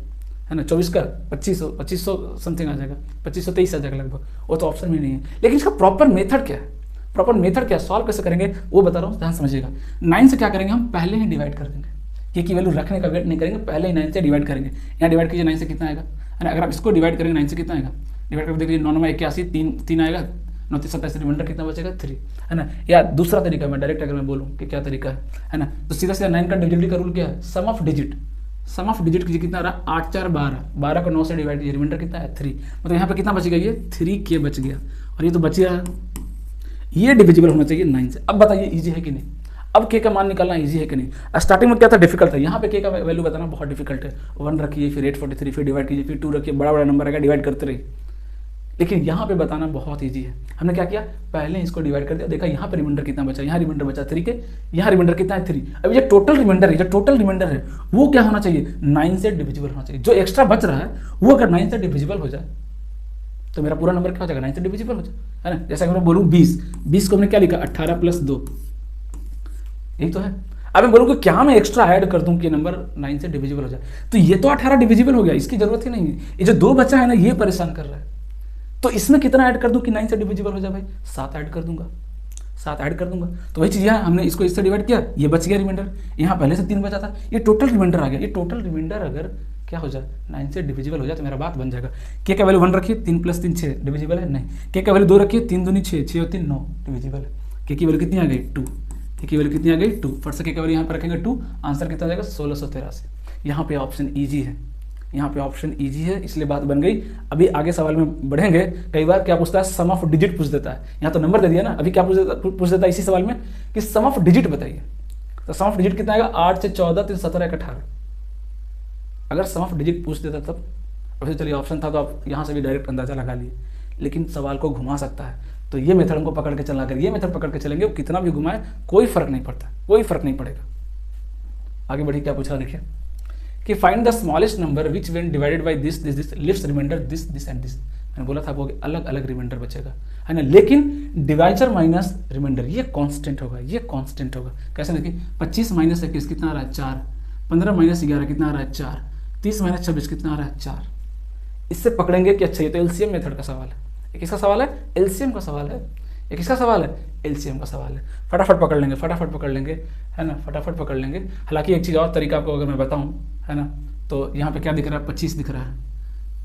Speaker 1: है ना, 24 का 2500 समथिंग आ जाएगा, 2523 आ जाएगा लगभग, वो तो ऑप्शन में नहीं है। लेकिन इसका प्रॉपर मेथड क्या है, प्रॉपर मेथड क्या, सॉल्व कैसे करेंगे वो बता रहा हूँ, ध्यान समझिएगा। 9 से क्या करेंगे, हम पहले ही डिवाइड कर देंगे, के की वैल्यू रखने का वेट नहीं करेंगे, पहले ही 9 से डिवाइड करेंगे। यहाँ डिवाइड कीजिए 9 से कितना आएगा, है ना। अगर आप इसको डिवाइड करेंगे 9 से कितना आएगा, डिवाइड करके देखिए 9 में 81, 3 आएगा, 9 3 27, रिमाइंडर कितना बचेगा 3, है ना। या दूसरा तरीका मैं डायरेक्ट अगर मैं बोलूँ कि क्या तरीका है ना, तो सीधा सीधा 9 का डिविजिबिलिटी का रूल क्या है, सम ऑफ डिजिट कीजिए, कितना आ रहा है 8 4 12 को 9 से डिवाइड कीजिए, रिमाइंडर कितना है 3, मतलब यहाँ पे कितना बच गया, ये 3 के बच गया, और ये तो बच गया, ये डिविजिबल होना चाहिए 9 से। अब बताइए इजी है कि नहीं, अब के का मान निकालना इजी है कि नहीं। स्टार्टिंग में क्या था, डिफिकल्ट था, यहाँ पे के का वैल्यू बताना बहुत डिफिकल्ट है। 1 रखिए, फिर 843, फिर डिवाइड कीजिए, फिर 2 रखिए, बड़ा नंबर आएगा, डिवाइड करते रहिए। लेकिन यहाँ पे बताना बहुत ईजी है। हमने क्या किया, पहले इसको डिवाइड कर दिया, देखा यहाँ पे रिमाइंडर कितना बचा, यहाँ रिमाइंडर बचा 3 के, यहाँ रिमाइंडर कितना है 3। अब ये टोटल रिमाइंडर है वो क्या होना चाहिए 9 से डिविजिबल होना चाहिए। जो एक्स्ट्रा बच रहा है वो अगर 9 से डिविजिबल हो जाए तो मेरा पूरा नंबर क्या हो जाएगा, 9 से डिविजिबल हो जाए, है ना। जैसे अगर मैं बोलूँ 20 को हमने क्या लिखा, 18 + 2, यही तो है। अब मैं बोलूँ कि क्या मैं एक्स्ट्रा ऐड कर दूं कि नंबर 9 से डिविजिबल हो जाए, तो ये तो 18 डिविजिबल हो गया, इसकी जरूरत ही नहीं है। ये जो 2 बचा है ना, ये परेशान कर रहा है। तो इसमें कितना ऐड कर दूं कि 9 से डिविजिबल हो जाए भाई, 7 ऐड कर दूंगा, 7 ऐड कर दूंगा। तो वही चीज़ यहाँ हमने इसको इससे डिवाइड किया, ये बच गया रिमाइंडर, यहाँ पहले से 3 बचा था, ये टोटल रिमाइंडर आ गया। ये टोटल रिमाइंडर अगर क्या हो जाए, 9 से डिविजिबल हो जाए, तो मेरा बात बन जाएगा। के का वैल्यू 1 रखिए, 3 + 3 6 डिविजिबल है नहीं। के का वैल्यू 2 रखिए, 3 दूनी 6, 6 और 3 9 डिविजिबल है। के की वैल्यू कितनी आ गई, 2। के की वैल्यू कितनी आ गई, 2। फट से के का वैल्यू यहाँ पर रखेंगे 2, आंसर कितना आ जाएगा 1683। यहाँ पे ऑप्शन ईजी है, यहाँ पे ऑप्शन ईजी है, इसलिए बात बन गई। अभी आगे सवाल में बढ़ेंगे, कई बार क्या पूछता है, सम ऑफ डिजिट पूछ देता है। यहाँ तो नंबर दे दिया ना, अभी क्या पूछ देता है इसी सवाल में कि सम ऑफ डिजिट बताइए। तो सम ऑफ डिजिट कितना आएगा, 8 से 14, 3 17, 1 18। अगर सम ऑफ डिजिट पूछ देता तब, वैसे चलिए ऑप्शन था तो आप यहाँ से भी डायरेक्ट अंदाजा लगा लिए, लेकिन सवाल को घुमा सकता है। तो ये मेथड हमको पकड़ के चलना, अगर ये मेथड पकड़ के चलेंगे, वो कितना भी घुमाए कोई फर्क नहीं पड़ता, कोई फर्क नहीं पड़ेगा। आगे बढ़िए, क्या पूछा देखिए कि find the smallest number which when divided by this this this leaves remainder this and this. मैंने बोला था आपको अलग अलग रिमाइंडर बचेगा, है ना, लेकिन डिवाइजर माइनस रिमाइंडर ये कांस्टेंट होगा, ये कांस्टेंट होगा। कैसे देखिए, 25 - 21 कितना आ रहा है, 4। 15 - 11 कितना आ रहा है, 4। 30 - 26 कितना आ रहा है, 4। इससे पकड़ेंगे कि अच्छा ये तो एलसीएम मेथड का सवाल है। ये किसका सवाल है, एलसीएम का सवाल है। ये किसका सवाल है, एलसीएम का सवाल है। फटाफट पकड़ लेंगे, फटाफट पकड़ लेंगे, है ना, फटाफट पकड़ लेंगे। हालांकि एक चीज़ और तरीका आपको अगर मैं बताऊं, है ना, तो यहाँ पे क्या दिख रहा है, 25 दिख रहा है,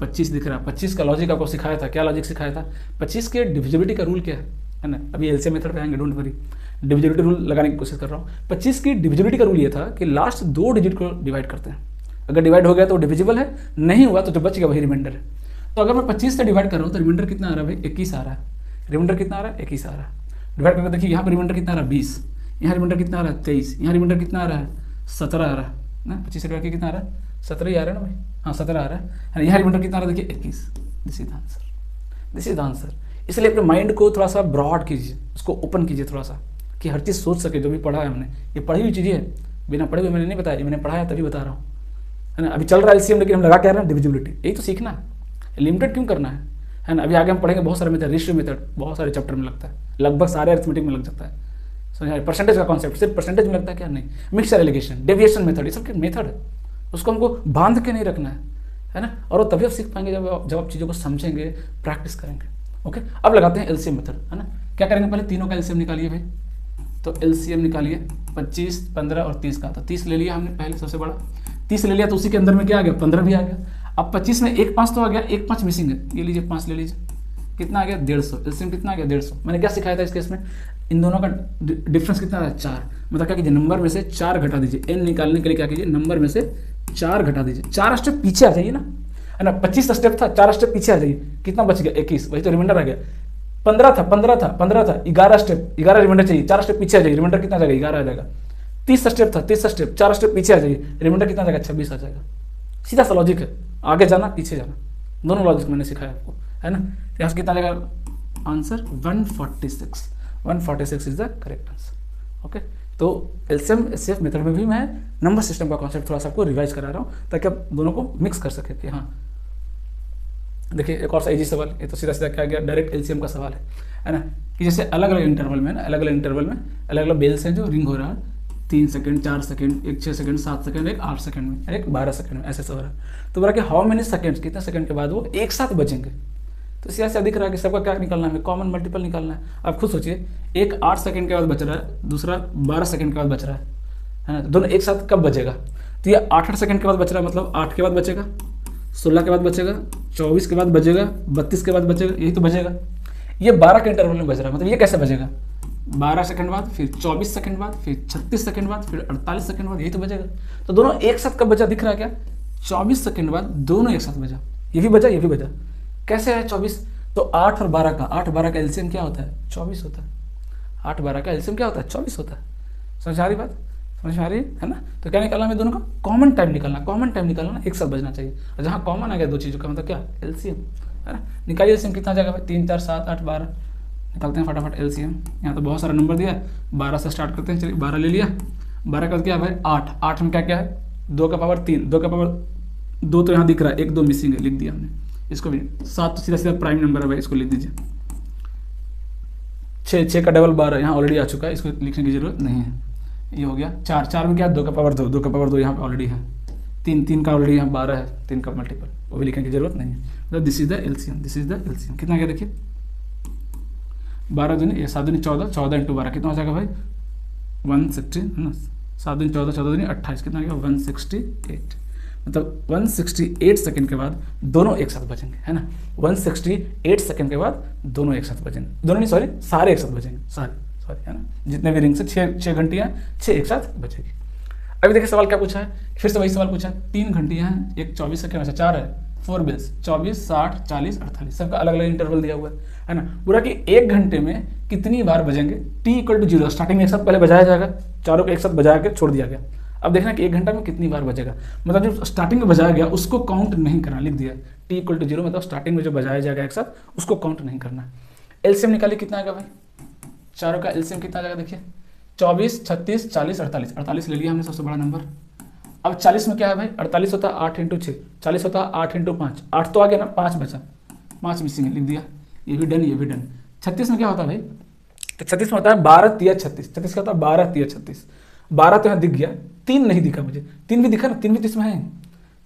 Speaker 1: 25 दिख रहा है। 25 का लॉजिक आपको सिखाया था, क्या लॉजिक सिखाया था, 25 के डिविजिबिलिटी का रूल क्या है ना। अभी एलसीएम मेथड पे आएंगे, डोंट वरी, डिविजिबिलिटी रूल लगाने की कोशिश कर रहा हूँ। 25 की डिविजिबिलिटी का रूल ये था कि लास्ट 2 डिजिट को डिवाइड करते हैं, अगर डिवाइड हो गया तो डिविजिबल है, नहीं हुआ तो जो बच गया वही रिमाइंडर है। तो अगर मैं 25 से डिवाइड कर रहा हूँ तो रिमाइंडर कितना आ रहा है भाई, 21 आ रहा है। रिमाइंडर कितना आ रहा है, 21 आ रहा है। डिवाइड करके देखिए, यहाँ पर रिमाइंडर कितना आ रहा है, 20। यहाँ रिमाइंडर कितना आ रहा है, 23। यहाँ रिमाइंडर कितना आ रहा है, 17 आ रहा है ना। 25 से डिवाइड किया कितना आ रहा है, 17 ही आ रहा है ना भाई, हाँ 17 आ रहा है। यहाँ रिमाइंडर कितना आ रहा है, देखिए 21। This is the answer, this is the answer. इसलिए अपने माइंड को थोड़ा सा ब्रॉड कीजिए, उसको ओपन कीजिए थोड़ा सा, कि हर चीज़ सोच सके। जो भी पढ़ा है हमने, ये पढ़ी हुई चीज़ें है, बिना पढ़े हुए मैंने नहीं बताया, मैंने पढ़ाया तभी बता रहा हूँ, है ना। अभी चल रहा है एलसीएम, लेकिन हम लगा क्या रहे हैं, डिविजिबिलिटी। यही तो सीखना है, लिमिटेड क्यों करना है ना। अभी आगे हम पढ़ेंगे बहुत सारे मेथड, रेशियो मेथड बहुत सारे चैप्टर में लगता है, लगभग सारे अरिथमेटिक में लग जाता है। समझ, परसेंटेज का कॉन्सेप्ट सिर्फ परसेंटेज में लगता है क्या, नहीं। मिक्सचर एलिगेशन, डेविएशन मेथड, ये सब के मेथड है, उसको हमको बांध के नहीं रखना है ना। और वो तभी आप सीख पाएंगे जब आप चीज़ों को समझेंगे, प्रैक्टिस करेंगे। ओके, अब लगाते हैं एलसीएम मेथड, है ना। क्या करेंगे, पहले तीनों का एलसीएम निकालिए भाई। तो एलसीएम निकालिए 25, 15 और 30 का। तो 30 ले लिया हमने पहले, सबसे बड़ा 30 ले लिया, तो उसी के अंदर में क्या आ गया, 15 भी आ गया। अब 25 में एक 5 तो आ गया, एक 5 मिसिंग है, ये लीजिए 5 ले लीजिए, कितना आ गया 150। एलसीएम कितना आ गया 150। मैंने क्या सिखाया था इस केस में, इन दोनों का डिफरेंस कितना है, 4। मतलब क्या कीजिए, नंबर में से 4 घटा दीजिए। एन निकालने के लिए क्या कीजिए, नंबर में से 4 घटा दीजिए। 4 स्टेप पीछे आ जाइए ना, है ना। 25 स्टेप था, 4 स्टेप पीछे आ जाइए, कितना बच गया 21, वही तो रिमाइंडर आ गया। 15 था 11 स्टेप, 11 रिमाइंडर चाहिए, 4 स्टेप पीछे आ जाइए, रिमाइंडर कितना आ जाएगा, 11 आ जाएगा। 30 स्टेप था, 30 स्टेप, 4 स्टेप पीछे आ जाइए, रिमाइंडर कितना आ जाएगा, 26 आ जाएगा। सीधा सा लॉजिक है, आगे जाना पीछे जाना, दोनों लॉजिक मैंने सिखाया आपको, है ना। यहाँ से कितना आ जाएगा answer, 146। 146 is the correct answer. Okay, तो एलसीएम एचसीएफ मेथड में भी मैं नंबर सिस्टम का कॉन्सेप्ट थोड़ा सा आपको रिवाइज करा रहा हूँ, ताकि आप दोनों को मिक्स कर सके कि हाँ। देखिए एक और सा इजी सवाल, ये तो सीधा सीधा क्या गया, डायरेक्ट एलसीएम का सवाल है ना। कि जैसे अलग अलग इंटरवल में ना, अलग अलग इंटरवल में अलग अलग बेल्स हैं जो रिंग हो रहा है, 3 सेकंड, 4 सेकंड, एक 6 सेकंड, 7 सेकंड, एक 8 सेकंड में, एक 12 सेकंड में, ऐसे हो रहा है। तो बोला कि हाउ मेनी सेकंड्स, कितने सेकंड के बाद वो एक साथ बचेंगे। तो सीधा सीधा दिख रहा है कि सबका क्या निकालना है, कॉमन मल्टीपल निकालना है। आप खुद सोचिए, एक 8 सेकंड के बाद बच रहा है, दूसरा 12 सेकंड के बाद बच रहा है ना। दोनों एक साथ कब बचेगा, तो ये 8 सेकंड के बाद बच रहा है, मतलब 8 के बाद बचेगा, 16 के बाद बचेगा, 24 के बाद बचेगा, 32 के बाद बचेगा, यही तो बचेगा। ये 12 के इंटरवल में बच रहा है, मतलब ये कैसे बचेगा, 12 सेकंड बाद, फिर 24 सेकंड बाद, फिर 36 सेकंड बाद, फिर 48 सेकंड बाद, यही तो बचेगा। तो दोनों एक साथ कब बचा, दिख रहा है क्या, 24 सेकंड बाद दोनों एक साथ बचा, ये भी बचा, ये भी बचा। कैसे है 24, तो 8 और 12 का, 8 12 का एलसीएम क्या होता है, 24 होता है। 8 12 का एलसीएम क्या होता है, 24 होता है। समझ आ रही बात, समझ में आ रही है ना। तो क्या निकालना है दोनों का, कॉमन टाइम निकालना, कॉमन टाइम निकालना, एक साथ बजना चाहिए। और जहाँ कॉमन आ गया दो चीज़ों का, मतलब क्या, एलसीएम, है ना। निकालिए एलसीएम कितना जाएगा भाई, 3 4 7 8 12, निकालते हैं फटाफट एलसीएम। यहाँ तो बहुत सारा नंबर दिया है, 12 से स्टार्ट करते हैं, चलिए 12 ले लिया। 12 का क्या है भाई, 8, 8 में क्या क्या है, 2 का पावर 3, 2 का पावर 2 तो यहाँ दिख रहा है, 1 2 मिसिंग है, लिख दिया हमने, इसको भी 7 तो सीधा सीधा प्राइम नंबर है भाई, इसको लिख दीजिए। 6 का डबल 12 यहाँ ऑलरेडी आ चुका है, इसको लिखने की जरूरत नहीं है। ये हो गया 4 में क्या 2 का पावर 2, 2 का पावर 2 यहाँ पे ऑलरेडी है। 3 का ऑलरेडी यहाँ 12 है, 3 का मल्टीपल, वो भी लिखने की जरूरत नहीं है। मतलब this is the LCM, this is the LCM. कितना क्या देखिए 12 दूनी ये 7 दूनी 14, 14 इंटू 12 कितना हो जाएगा भाई 160 है ना। 7 दूनी 14, 14 दूनी 28, कितना आ गया 168। मतलब 168 सेकंड के बाद दोनों एक साथ बचेंगे, है ना। 168 सेकंड के बाद दोनों एक साथ बचेंगे, दोनों नहीं सॉरी सारे एक साथ बचेंगे, सॉरी है ना। जितने भी रिंग से 6 घंटियाँ 6 एक साथ बचेगी। अभी देखिए सवाल क्या पूछा है, फिर से वही सवाल पूछा है। 3 घंटियाँ हैं, एक 24 सेकंड में से 4 है, 4 बिल्स 24, 60, 40, 48 सबका अलग अलग इंटरवल दिया हुआ है ना। पूरा कि 1 घंटे में कितनी बार बजेंगे, t = 0। स्टार्टिंग में एक साथ पहले बजाया जाएगा, चारों को एक साथ बजा के छोड़ दिया गया। अब देखना कि 1 घंटा में कितनी बार बजेगा, मतलब जो स्टार्टिंग में बजाया गया उसको काउंट नहीं करना, लिख दिया t = 0, मतलब स्टार्टिंग में जो बजाया जाएगा एक साथ उसको काउंट नहीं करना। एलसीएम निकालिए कितना आएगा भाई, चारों का एलसीएम कितना आ जाएगा देखिए 24, 36, 40, 48, 48 ले लिया हमने सबसे बड़ा नंबर। अब 40 में क्या है भाई 48 होता है 8 × 6, 40 होता है 8 × 5, 8 तो आ गया ना, 5 बचा, 5 मिसिंग है, लिख दिया। ये भी डन, ये भी डन। 36 में क्या होता है भाई, तो 36 में होता है 12 × 36, 36 का होता है 12 × 36, 12 तो यहाँ दिख गया, 3 नहीं दिखा मुझे, 3 भी दिखा ना, 3 भी तो इसमें है,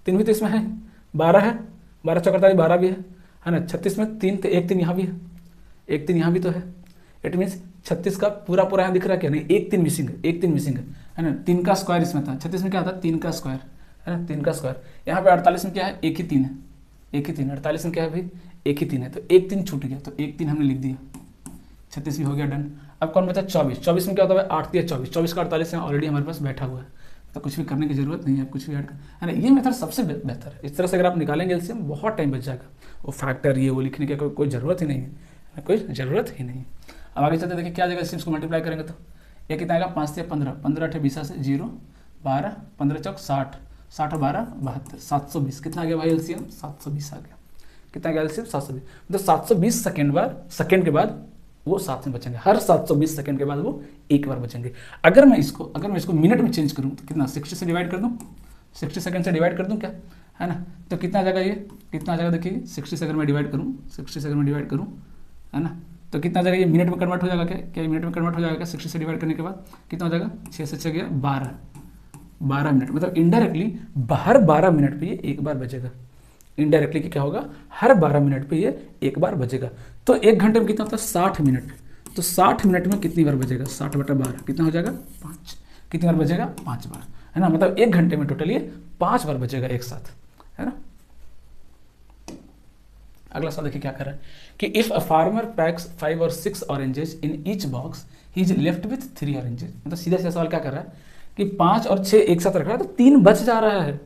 Speaker 1: 3 भी तो इसमें है, 12 है, 12 चौक 48, 12 भी है ना। 36 में 3 तो 1 3 यहाँ भी है, 1 3 यहाँ भी तो है। इट मीन्स 36 का पूरा यहाँ दिख रहा है क्या, नहीं 1 3 मिसिंग है, 1 3 मिसिंग है ना। 3 का स्क्वायर इसमें था, 36 में क्या था 3 का स्क्वायर, है ना, 3 का स्क्वायर। यहाँ पे 48 में क्या है 1 ही 3 है, 1 ही 3। 48 में क्या है भाई 1 ही 3 है, तो 1 3 छूट गया, तो 1 3 हमने लिख दिया। 36 भी हो गया डन। अब कौन बचा 24, 24 में क्या होता है 8 × 24, 24 का 48 यहाँ ऑलरेडी हमारे पास बैठा हुआ है, तो कुछ भी करने की जरूरत नहीं है, कुछ भी ऐड कर, है ना। ये मेथड सबसे बेहतर है। इस तरह से अगर आप निकालेंगे एलसीएम बहुत टाइम बच जाएगा, वो फैक्टर ये वो लिखने की कोई ज़रूरत ही नहीं है, कोई ज़रूरत ही नहीं। अब आगे चलते देखिए क्या जगह एलसीएम को मल्टीप्लाई करेंगे तो ये कितना आएगा 5 से 15, 15 8 20 से 0, 12, 15 चौक 60, 60 और 12 72, 720। कितना आ गया भाई एलसीएम 720 आ गया। कितना गया एलसीएम 720, मतलब 720 सेकंड के बाद वो साथ में बचेंगे, हर 720 सेकंड के बाद वो एक बार बचेंगे। अगर मैं इसको मिनट में चेंज करूँ तो कितना 60 से डिवाइड कर दूँ, 60 सेकंड से डिवाइड कर दूँ क्या, है ना। तो कितना आ जाएगा, ये कितना आ जाएगा देखिए 60 सेकंड में डिवाइड करूँ, 60 सेकंड में डिवाइड करूँ, है ना, तो कितना आ जाएगा, ये मिनट में कन्वर्ट हो जाएगा क्या मिनट में कन्वर्ट हो जाएगा 60 से डिवाइड करने के बाद कितना हो जाएगा 6 से 6 गया 12 मिनट, मतलब इनडायरेक्टली हर 12 मिनट पे ये एक बार बचेगा। इनडायरेक्टली क्या होगा, हर 12 मिनट पे ये एक बार बचेगा। तो 1 घंटे में कितना होता है 60 मिनट, तो 60 मिनट में कितनी बार बचेगा 60/12 कितना हो जाएगा 5, कितनी बार बचेगा 5 बार, है ना। मतलब 1 घंटे में टोटल ये 5 बार बचेगा एक साथ, है ना। अगला सवाल देखिए क्या कर रहा है कि इफ अ फार्मर पैक्स 5 और 6 oranges in each box he is left with 3 oranges. मतलब सीधा सीधा सवाल क्या कर रहा है कि 5 और 6 एक साथ रख रहा है तो 3 बच जा रहा है।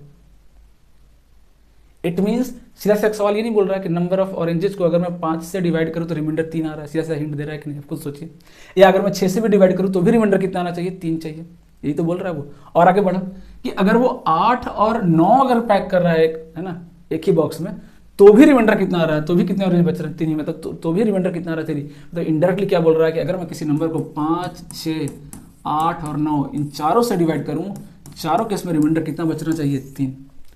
Speaker 1: इट मीन्स सीधा सीधा सवाल ये नहीं बोल रहा है कि नंबर ऑफ ऑरेंजेस को अगर मैं 5 से डिवाइड करूँ तो रिमाइंडर 3 आ रहा है, सीधा सीधा हिंट दे रहा है कि नहीं, खुद सोचिए। या अगर मैं 6 से भी डिवाइड करूँ तो भी रिमाइंडर कितना आना चाहिए 3 चाहिए, यही तो बोल रहा है वो। और आगे बढ़ा कि अगर वो 8 और 9 अगर पैक कर रहा है है ना एक ही बॉक्स में, तो भी रिमाइंडर कितना आ रहा है, तो भी कितने ऑरेंज बच रहे हैं 3 ही, मतलब तो भी रिमाइंडर कितना आ रहा है 3। मतलब इनडायरेक्टली क्या बोल रहा है कि अगर मैं किसी नंबर को 5, 6, 8 और 9 इन चारों से डिवाइड करूँ, चारों केस में रिमाइंडर कितना बचना चाहिए 3।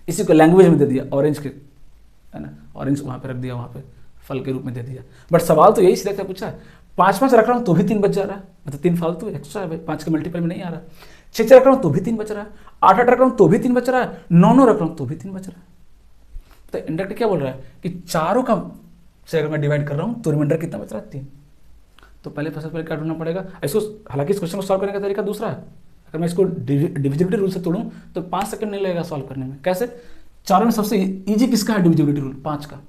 Speaker 1: इसी को लैंग्वेज में दे दिया ऑरेंज के, है ना, ऑरेंज वहाँ पे रख दिया, वहाँ पे फल के रूप में दे दिया। बट सवाल तो यही सीधा क्या पूछा है 5 रख रहा हूँ तो भी 3 बच जा रहा है, मतलब 3 फालतू एक्स्ट्रा है भाई, 5 के मल्टीपल में नहीं आ रहा। 6 रख रहा हूँ तो भी 3 बच रहा है, 8 रख रहा हूँ तो भी 3 बच रहा है, 9 रख रहा हूँ तो भी 3 बच रहा है। तो इंडायरेक्ट क्या बोल रहा है कि चारों का से अगर मैं डिवाइड कर रहा हूँ तो रिमाइंडर कितना बच रहा है 3। तो पहले क्या ढूंढना पड़ेगा इसको। हालांकि इस क्वेश्चन को सॉल्व करने का तरीका दूसरा है। अगर मैं इसको डिविजिबिलिटी रूल से तोड़ूं तो 5 सेकंड नहीं लगेगा सॉल्व करने में। कैसे, चारों में सबसे इजी किसका है डिविजिबिलिटी रूल 5 का।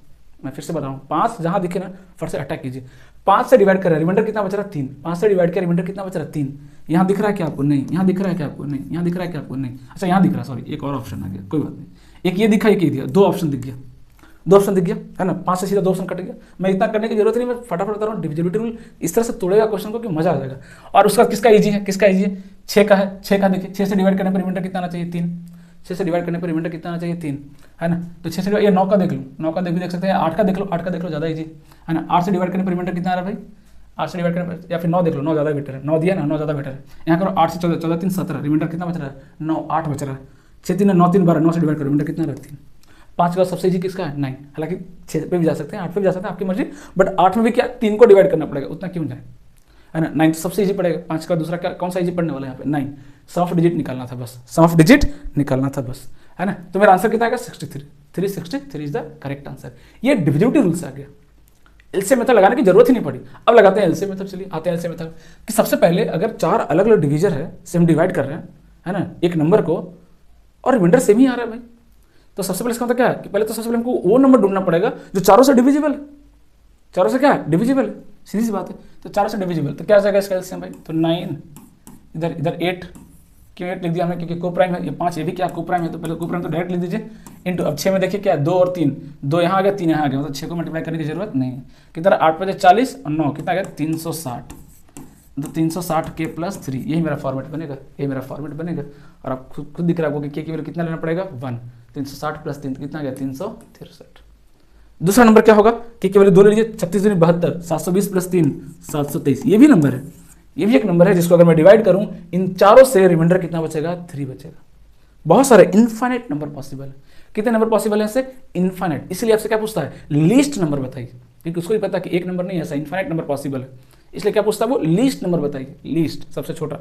Speaker 1: मैं फिर से बता रहा हूँ, 5 जहां दिखे ना फट से अटैक कीजिए। 5 से डिवाइड कर रहा है, रिमाइंडर कितना बच रहा है 3। 5 से डिवाइड किया, रिमाइंडर कितना बच रहा है 3। यहाँ दिख रहा है क्या आपको, नहीं। यहाँ दिख रहा है क्या आपको, नहीं। यहाँ दिख रहा है क्या आपको, नहीं। अच्छा यहाँ दिख रहा है, सॉरी एक और ऑप्शन आ गया, कोई बात नहीं। एक ये दिखा, एक ये दिया, 2 ऑप्शन दिख गया, 2 ऑप्शन दिख गया, है ना। 5 से सीधा 2 ऑप्शन कट गया। मैं इतना करने की जरूरत नहीं, मैं फटाफट बता रहा हूँ। डिविजिबिलिटी रूल इस तरह से तोड़ेगा क्वेश्चन को कि मजा आ जाएगा। और उसका किसका इजी है, किसका इजी है 6 का है। 6 का देखिए, 6 से डिवाइड करने पर रिमाइंडर कितना आना चाहिए 3। 6 से डिवाइड करने पर रिमाइंडर कितना आना चाहिए 3, है ना। तो 6 से ये 9 का देख लो, 9 का देख सकते हैं। 8 का देख लो, 8 का देख लो, ज़्यादा इजी है ना। 8 से डिवाइड करने पर रिमाइंडर कितना आ रहा है भाई, 8 से डिवाइड करने पर, या फिर 9 देख लो, 9 ज़्यादा बेटर है। 9 दिया ना, 9 ज़्यादा बेटर है। यहाँ करो 8 से 14, 14 3 17, रिमाइंडर कितना बच रहा है 9, 8 बच रहा है। 6 3 9 3 12, 9 से डिवाइड करो, रिमाइंडर कितना रहा 3। 5 का सबसे इजी किसका है 9, हालांकि 6 पे भी जा सकते हैं, 8 पे भी जा सकते हैं, आपकी मर्जी, बट 8 में भी क्या 3 को डिवाइड करना पड़ेगा, उतना क्यों जाए, है ना। 9 तो सबसे इजी पड़ेगा, 5 का दूसरा क्या कौन सा इजी पड़ने वाला है यहाँ पे 9, सम ऑफ डिजिट निकालना था बस, सम ऑफ डिजिट निकालना था बस, है ना। तो मेरा आंसर कितना आएगा 63, 363 इज द करेक्ट आंसर। ये डिविजिबिलिटी रूल से आ गया, एलसीएम मेथड लगाने की जरूरत ही नहीं पड़ी। अब लगाते हैं एलसीएम मेथड, चलिए आते हैं एलसीएम मेथड कि सबसे पहले अगर 4 अलग अलग डिवीजर है, से हम डिवाइड कर रहे हैं, है ना, एक नंबर को, और रिमाइंडर सेम ही आ रहा है भाई, तो सबसे पहले इसका मतलब क्या है कि पहले तो सबसे पहले हमको वो नंबर ढूंढना पड़ेगा जो चारों से डिविजिबल है, चारों से क्या है डिविजिबल है, सीधी सी बात है। तो चारों से डिविजिबल तो क्या आ जाएगा इसका एलसीएम भाई, तो 9 इधर इधर 8, क्यों 8 लिख दिया हमने क्योंकि को प्राइम है, ये 5 ये भी क्या को प्राइम है, तो पहले को प्राइम तो डायरेक्ट लिख दीजिए इंटू, अब 6 में देखिए क्या 2 और 3, 2 यहाँ आ गया 3 यहाँ आ गया, मतलब 6 को मल्टीप्लाई करने की जरूरत नहीं है। कितना 8 5 40 और 9 कितना आ गया 360, तो 360 के प्लस 3, यही मेरा फॉर्मेट बनेगा, यही मेरा फॉर्मेट बनेगा। और आप खुद दिख रहा है कि के वैल्यू कितना लेना पड़ेगा 1, 360 प्लस 3 कितना आ गया 363। दूसरा नंबर क्या होगा कि केवल 2 ले लीजिए, 36 दूनी 72, 720 प्लस 3 723, ये भी नंबर है, ये भी एक नंबर है जिसको अगर मैं डिवाइड करूं इन चारों से रिमाइंडर कितना बचेगा 3 बचेगा। बहुत सारे इनफाइनाइट नंबर पॉसिबल है, कितने नंबर पॉसिबल है ऐसे इनफाइनाइट, इसलिए आपसे क्या पूछता है लीस्ट नंबर बताइए, क्योंकि उसको भी पता कि एक नंबर नहीं ऐसा इनफाइनाइट नंबर पॉसिबल है, इसलिए क्या पूछता है वो लीस्ट नंबर बताइए, लीस्ट सबसे छोटा।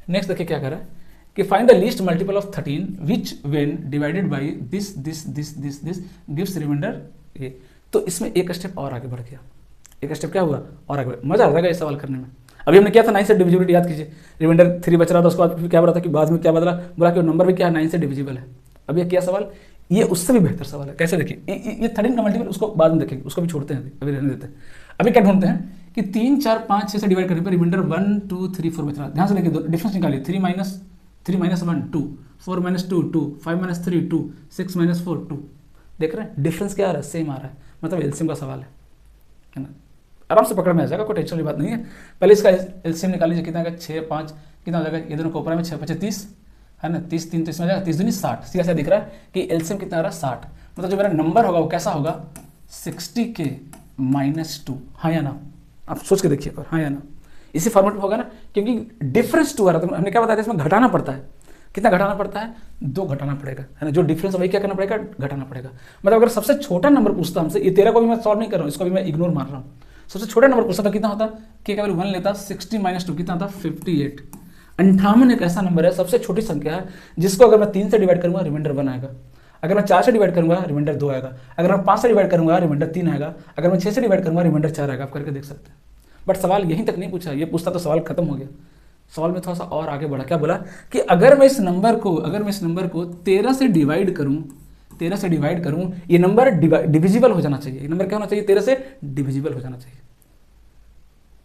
Speaker 1: नेक्स्ट देखिए क्या कर रहा है कि find the least multiple of 13 which when divided by this this this this this gives remainder ये। तो इसमें एक स्टेप और आगे बढ़ गया, एक स्टेप क्या हुआ और आगे, मजा आ जाएगा ये सवाल करने में। अभी हमने क्या था 9 से डिविजिबिलिटी याद कीजिए, रिमाइंडर 3 बच रहा था, उसके बाद क्या बोला था कि बाद में क्या बदला, बोला कि नंबर भी क्या है 9 से डिविजिबल है। अब ये क्या सवाल, ये उससे भी बेहतर सवाल है, कैसे देखिए ये 13 का मल्टीपल उसको बाद में देखेंगे, उसको भी छोड़ते हैं अभी रहने देते हैं। अभी क्या ढूंढते हैं कि 3 4 5 6 से डिवाइड करने पर रिमाइंडर 1 2 3 4 बच रहा है, ध्यान से देखिए डिफरेंस निकालिए, 3 माइनस 1 2, 4 माइनस 2 2, 5 माइनस 3 2, 6 माइनस 4 2, देख रहे हैं डिफरेंस क्या आ रहा है सेम आ रहा है, मतलब एलसीएम का सवाल है ना, आराम से पकड़ में आ जाएगा, कोई टेंशन वाली बात नहीं है। पहले इसका एलसीएम निकाल लीजिए, कितना 6 5 कितना हो जाएगा, ये दोनों कोपरा में 6 5 30 है ना, 30 3 तो इसमें आ जाएगा 30 दूनी 60, सीधा सा दिख रहा है कि एलसीएम कितना आ रहा है 60, मतलब जो मेरा नंबर होगा वो कैसा होगा 60 के -2, हाँ या ना, आप सोच के देखिए पर हाँ या ना, इसी फॉर्मेट में होगा ना, क्योंकि डिफरेंस 2 आ रहा था, हमने क्या बताया था इसमें घटाना पड़ता है, कितना घटाना पड़ता है 2 घटाना पड़ेगा, है ना, जो डिफरेंस वही क्या करना पड़ेगा घटाना पड़ेगा। मतलब अगर सबसे छोटा नंबर पूछता हमसे, ये 13 को भी मैं सॉल्व नहीं कर रहा हूँ, इसको भी मैं इग्नोर मार रहा हूँ, सबसे छोटा नंबर पूछता तो कितना होता कि केवल 1 लेता, 60 -2 कितना होता 58। 58 एक ऐसा नंबर है, सबसे छोटी संख्या है जिसको अगर मैं 3 से डिवाइड करूंगा रिमाइंडर 1 आएगा, अगर मैं 4 से डिवाइड करूंगा रिमाइंडर 2 आएगा, अगर मैं 5 से डिवाइड करूंगा रिमाइंडर 3 आएगा, अगर मैं 6 से डिवाइड करूंगा रिमाइंडर 4 आएगा, आप करके देख सकते हैं। बट सवाल यहीं तक नहीं पूछा, ये पूछता तो सवाल खत्म हो गया, सवाल में थोड़ा सा और आगे बढ़ा, क्या बोला कि अगर मैं इस नंबर को 13 से डिवाइड करूं, ये नंबर डिविजिबल हो जाना चाहिए, ये नंबर क्या होना चाहिए 13 से डिविजिबल हो जाना चाहिए।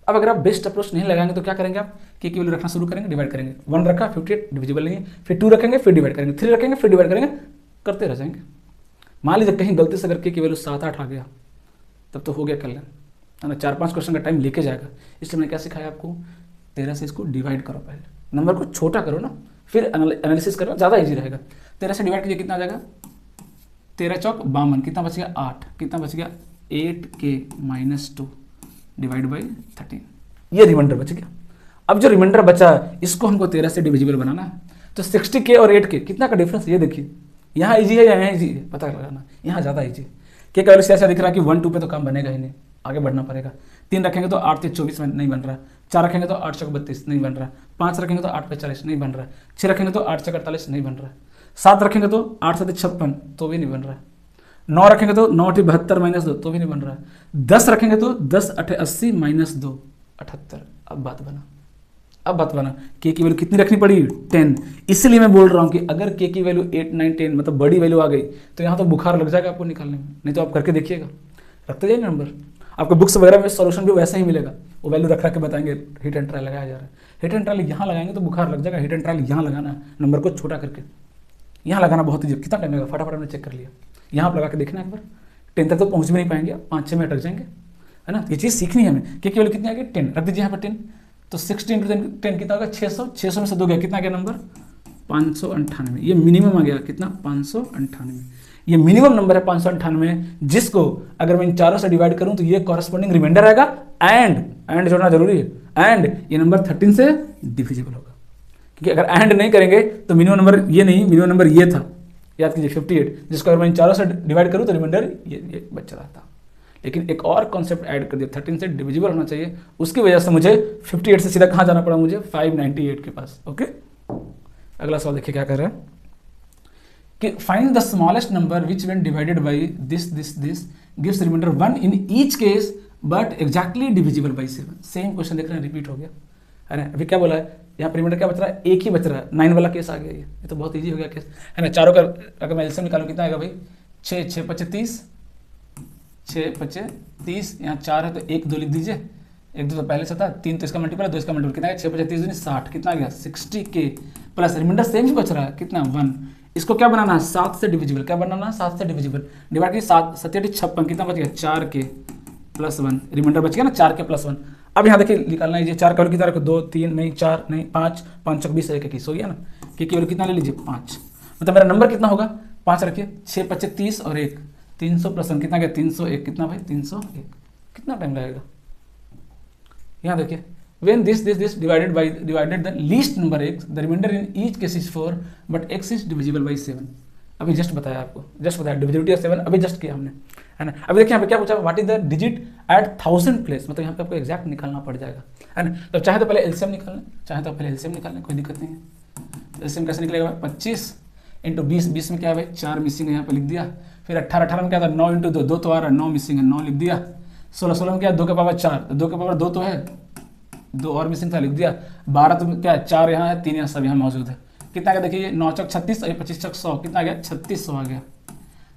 Speaker 1: अब अगर आप बेस्ट अप्रोच नहीं लगाएंगे तो क्या करेंगे आप के की वैल्यू रखना शुरू करेंगे, डिवाइड करेंगे, 1 रखा 58 डिविजिबल नहीं है, फिर 2 रखेंगे फिर डिवाइड करेंगे, 3 रखेंगे फिर डिवाइड करेंगे, करते रह जाएंगे। मान लीजिए कहीं गलती से अगर के की वैल्यू 7 8 आ गया तब तो हो गया कल्याण, है ना, 4 5 क्वेश्चन का टाइम लेके जाएगा, इसलिए मैंने क्या सिखाया आपको 13 से इसको डिवाइड करो, पहले नंबर को छोटा करो ना, फिर एनालिसिस करो, ज़्यादा इजी रहेगा। 13 से डिवाइड कीजिए, कितना आ जाएगा 13 चौक 52, कितना बच गया 8, कितना बच गया 8 के -2 डिवाइड बाई 13, ये रिमाइंडर बच गया। अब जो रिमाइंडर बचा इसको हमको 13 से डिविजिबल बनाना है, तो 60 के और 8 के कितना का डिफरेंस ये देखिए, यहाँ इजी है या यहाँ इजी है पता लगाना, यहाँ ज़्यादा इजी है। के का वैल्यू ऐसा दिख रहा है कि 1 2 पे तो काम बनेगा ही नहीं, आगे बढ़ना पड़ेगा। 3 रखेंगे तो 8 3 24 में नहीं बन रहा, 4 रखेंगे तो 8 चौक 32 नहीं बन रहा, 5 रखेंगे तो 8 पे 40 नहीं बन रहा, 6 रखेंगे तो 8 चौक 48 नहीं बन रहा, 7 रखेंगे तो 8 7 56 तो भी नहीं बन रहा, 9 रखेंगे तो 9 8 72 -2 तो भी नहीं बन रहा, 10 रखेंगे तो 10 8 80 -2 78। अब बात बना के की वैल्यू कितनी रखनी पड़ी 10, इसलिए मैं बोल रहा हूँ कि अगर के की वैल्यू 8 9 10 मतलब बड़ी वैल्यू आ गई तो यहाँ तो बुखार लग जाएगा आपको निकालने में, नहीं तो आप करके देखिएगा, रखते जाइए नंबर, आपको बुक्स वगैरह में सॉल्यूशन भी वैसे ही मिलेगा, वो वैल्यू रख के बताएंगे हिट एंड ट्रायल लगाया जा रहा है, हिट एंड ट्रायल यहाँ लगाएंगे तो बुखार लग जाएगा, हिट एंड ट्रायल यहाँ लगाना है, नंबर को छोटा करके यहाँ लगाना बहुत ईजी, कितना टाइम लगेगा फटाफट हमने चेक कर लिया, यहाँ आप लगा के देखना एक बार, 10 तक तो पहुँच भी नहीं पाएंगे, 5 6 मिनट लग जाएंगे, है ना, ये चीज़ सीखनी है हमें। के वैल्यू कितनी आ गई 10, रख दीजिए यहाँ पर 10, तो 60 × 10 कितना होगा 600, 600 में से 2 गया, कितना गया नंबर 598, ये मिनिमम आ गया, कितना 598, ये मिनिमम नंबर है 598, जिसको अगर मैं इन चारों से डिवाइड करूं तो ये कॉरेस्पॉन्डिंग रिमाइंडर आएगा, एंड जोड़ना जरूरी है, एंड ये नंबर 13 से डिविजिबल होगा, क्योंकि अगर एंड नहीं करेंगे तो मिनिमम नंबर ये नहीं, मिनिमम नंबर ये था, याद कीजिए 58, जिसको अगर मैं इन चारों से डिवाइड करूँ तो रिमाइंडर ये बच रहा था। लेकिन एक और कॉन्सेप्ट ऐड कर दिया, 13 से डिविजिबल होना चाहिए, उसकी वजह से मुझे 58 से सीधा कहाँ जाना पड़ा, मुझे 598 के पास। ओके, अगला सवाल देखिए क्या कर रहे हैं कि find the smallest number which when divided by this gives remainder 1 in each case but exactly divisible by 7। Same question देख रहे हैं, रिपीट हो गया है ना। अभी क्या बोला है, यहाँ पर रिमाइंडर क्या बच रहा है, एक ही बच रहा है, 9 वाला केस आ गया। ये तो बहुत ईजी हो गया केस है ना। चारों का अगर मैं एलसीएम निकालूं कितना आएगा भाई, 6 6 5 30, 6 5 30, यहाँ 4 है तो 1 2 लिख दीजिए, 1 2 तो पहले से था, 3 तो इसका मल्टीपल, 2 इसका मल्टीपल, कितना है 6 5 30 60, कितना आ गया 60K प्लस रिमाइंडर सेम ही बच रहा है कितना 1। इसको क्या बनाना है, 7 से डिविजिबल, क्या बनाना है 7 से डिविजिबल, डिवाइड की 7 7 56, कितना बच गया 4K प्लस 1, रिमाइंडर बच गया ना 4K प्लस 1। अब यहाँ देखिए निकालना है, 4 का वैल्यू कितना रखो, 2 3 नहीं 4 नहीं 5 5 चौक 20 1 21 हो गया ना, के वैल्यू कितना ले लीजिए 5, मतलब मेरा नंबर कितना होगा 5 रखिए, 6 5 30 और 1 300 प्लस 1 कितना गया 301, कितना भाई 301, कितना टाइम लगेगा। यहाँ देखिए when this divided the least number x, the remainder in each case is 4 but x is divisible by 7। अभी जस्ट बताया आपको, जस्ट बताया डिविजिबिलिटी ऑफ 7 अभी जस्ट किया हमने है ना। अभी देखिए यहाँ पे क्या पूछा, what is the digit at 1000 place, मतलब यहाँ पे आपको एग्जैक्ट निकालना पड़ जाएगा है ना। तो चाहे तो पहले एलसीएम निकाल लें, चाहे तो पहले एलसीएम निकाल लें, कोई दिक्कत नहीं है। एलसीएम कैसे निकलेगा, 25 इंटू 20, 20 में क्या है भाई 4 मिसिंग है, यहाँ पे लिख दिया। फिर 18 18 में क्या था 9 इंटू 2, 2 तो आ रहा है, 9 मिसिंग है 9 लिख दिया। 16 16 में क्या है 2 के पावर 4, 2 के पावर 2 तो है, 2 और मिसिंग था लिख दिया। 12 तो क्या है 4 यहाँ है 3 यहाँ सब यहाँ मौजूद है, कितना आ गया देखिए 9 चौक 36 और 25 चौक 100, कितना आ गया 3600 आ गया।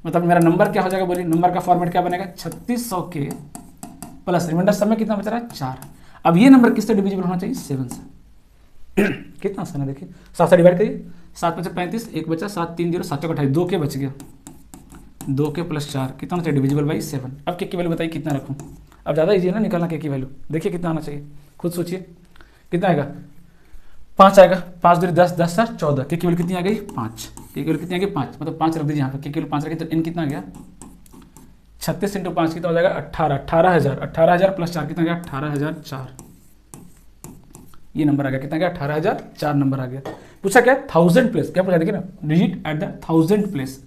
Speaker 1: मतलब मेरा नंबर क्या हो जाएगा बोलिए, नंबर का फॉर्मेट क्या बनेगा 3600 के प्लस रिमाइंडर सब में कितना बच रहा है 4। अब ये नंबर किससे डिविजिबल होना चाहिए 7 से। कितना आसान है देखिए, 7 से डिवाइड करिए, 7 5 35, 1 बचा 7 3 0 7 28, 2 के बच गया, 2 के प्लस 4 कितना होना चाहिए डिविजिबल बाई 7। अब के की वैल्यू बताइए कितना रखूँ, अब ज़्यादा इजी है ना निकालना के की वैल्यू, देखिए कितना आना चाहिए खुद सोचिए, कितना आएगा 5 आएगा, 5 दूरी 10 10 7 14, के की वैल्यू कितनी आ गई 5, के की वैल्यू कितनी आ गई 5, मतलब 5 रख दीजिए यहाँ पर, के की वैल्यू 5 रखिए तो इन कितना आ गया 36 इंटू 5 कितना हो जाएगा 18, 18,000 प्लस 4 कितना गया 18,004, ये नंबर आ गया, कितना गया 18,004 नंबर आ गया। पूछा क्या 1000 प्लेस, क्या पूछा देखिए ना डिजिट एट द 1000 प्लेस,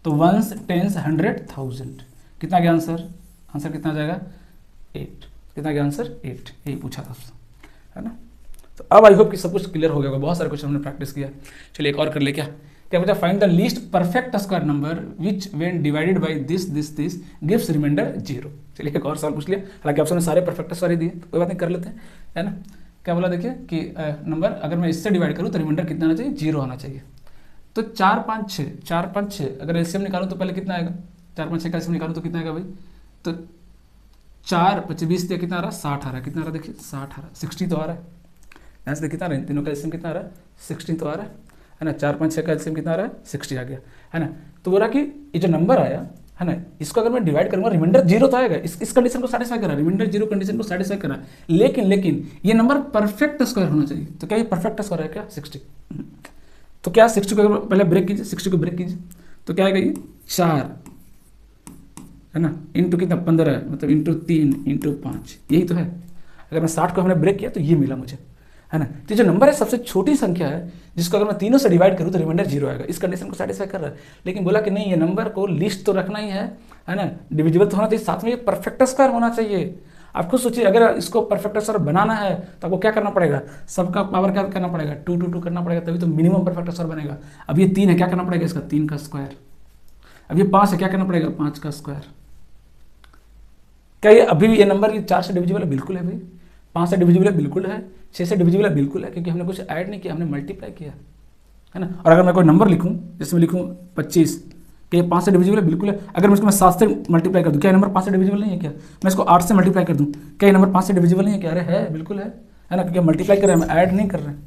Speaker 1: तो 1s 10s 100 1000, कितना गया आंसर, आंसर कितना आ जाएगा 8, कितना गया आंसर 8, यही पूछा था है ना। तो अब आई होप कि सब कुछ क्लियर हो गया होगा, बहुत सारे क्वेश्चन हमने प्रैक्टिस किया। चलिए एक और कर ले, क्या क्या पूछा, find the least perfect square number which when divided by this gives remainder 0। चलिए एक और सवाल पूछ लिया, हालांकि आपने सारे परफेक्ट स्क्वायर ही दिए, तो कोई बात नहीं कर लेते हैं है ना। क्या बोला देखिए कि नंबर अगर मैं इससे डिवाइड करूँ तो रिमाइंडर कितना आना चाहिए 0 आना चाहिए। तो 4 5 6 अगर एलसीएम निकालूँ तो पहले कितना आएगा, 4 5 6 का एलसीएम निकालूँ तो कितना आएगा भाई, तो 4 5 20 दिया कितना आ रहा 60 आ रहा है, कितना आ रहा देखिए 60 आ रहा है, 60 तो आ रहा है, यहाँ से कितना आ रहा है, तीनों का एलसीएम कितना आ रहा है 16 तो आ रहा है ना। 4 5 6 का एलसीएम कितना आ रहा है 60 आ गया है ना। तो बोला कि ये जो नंबर आया है ना, इसको अगर मैं डिवाइड करूंगा रिमाइंडर 0 तो आएगा, इस कंडीशन को सेटिस्फाई कर रहा है, रिमाइंडर 0 कंडीशन को सेटिस्फाई कर रहा है, लेकिन ये नंबर परफेक्ट स्क्वायर होना चाहिए। तो क्या ये परफेक्ट स्क्वायर है क्या 60, तो क्या 60 को पहले ब्रेक कीजिए, 60 को ब्रेक कीजिए तो क्या आएगा ये 4 है ना, इंटू कितना 15, मतलब इंटू 3 इंटू 5, यही तो है। अगर मैं 60 को हमने ब्रेक किया तो ये मिला मुझे है ना। तो जो नंबर है सबसे छोटी संख्या है जिसको अगर मैं तीनों से डिवाइड करूँ तो रिमाइंडर 0 आएगा, इस कंडीशन को सेटिस्फाई कर रहा है। लेकिन बोला कि नहीं ये नंबर को लिस्ट तो रखना ही है ना, डिविजिबल तो होना चाहिए, साथ में ये परफेक्ट स्क्वायर होना चाहिए। आप खुद सोचिए अगर इसको परफेक्ट स्क्वायर बनाना है तो आपको क्या करना पड़ेगा, सबका पावर क्या करना पड़ेगा 2 2 2 करना पड़ेगा, तभी तो मिनिमम परफेक्ट स्क्वायर बनेगा। अब ये 3 है, क्या करना पड़ेगा इसका 3 का स्क्वायर। अब ये 5 है, क्या करना पड़ेगा 5 का स्क्वायर। क्या ये अभी भी ये नंबर ये 4 से डिविजिबल है, बिल्कुल है भाई। 5 से डिविजिबल है, बिल्कुल है। 6 से डिविजिबल है, बिल्कुल है, क्योंकि हमने कुछ ऐड नहीं किया, हमने मल्टीप्लाई किया है ना। और अगर मैं कोई नंबर लिखूं जिसमें लिखूं 25, क्या ये 5 से डिविजिबल है, बिल्कुल है। अगर मैं इसको 7 से मल्टीप्लाई कर दूं, क्या ये नंबर 5 से डिविजिबल नहीं है क्या। मैं इसको 8 से मल्टीप्लाई कर दूं, क्या ये नंबर 5 से डिविजिबल नहीं है क्या, अरे है बिल्कुल है ना, क्योंकि मल्टीप्लाई कर रहे हैं, हम ऐड नहीं कर रहे हैं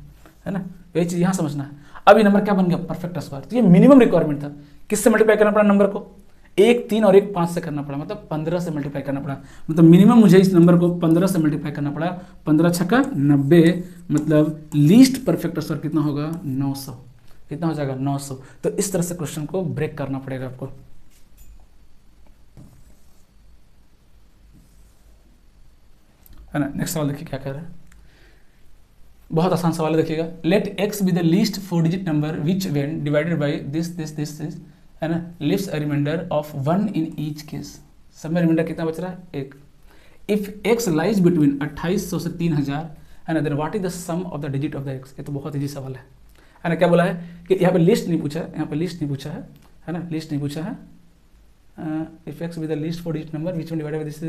Speaker 1: है ना। यही चीज़ यहाँ समझना है। अब ये नंबर क्या बन गया परफेक्ट स्क्वायर। तो ये मिनिमम रिक्वायरमेंट था, किससे मल्टीप्लाई करना पड़ा नंबर को, 1 3 और 1 5 से करना पड़ा, मतलब 15 से मल्टीप्लाई करना पड़ा। मतलब मिनिमम मुझे इस नंबर को 15 से मल्टीप्लाई करना पड़ा, 15 छक्का 90, मतलब लीस्ट परफेक्ट स्क्वायर कितना होगा 900, कितना हो जाएगा 900। तो इस तरह से क्वेश्चन को ब्रेक करना पड़ेगा आपको है ना। नेक्स्ट सवाल देखिए क्या कह रहा है, बहुत आसान सवाल है, देखिएगा। Let X be the least 4 digit number which when divided by this है ना leaves a remainder of 1 in each case. सब में रिमाइंडर कितना बच रहा है? 1। इफ एक्स लाइज बिटवीन 2800 से 3000 है ना, then what is the sum of the digit of the X. ये तो बहुत ईजी सवाल है ना। क्या बोला है कि यहाँ पे लिस्ट नहीं पूछा है, यहाँ पे लिस्ट नहीं पूछा है ना, लिस्ट नहीं पूछा है। If X with the least 4 digit number which one divided by this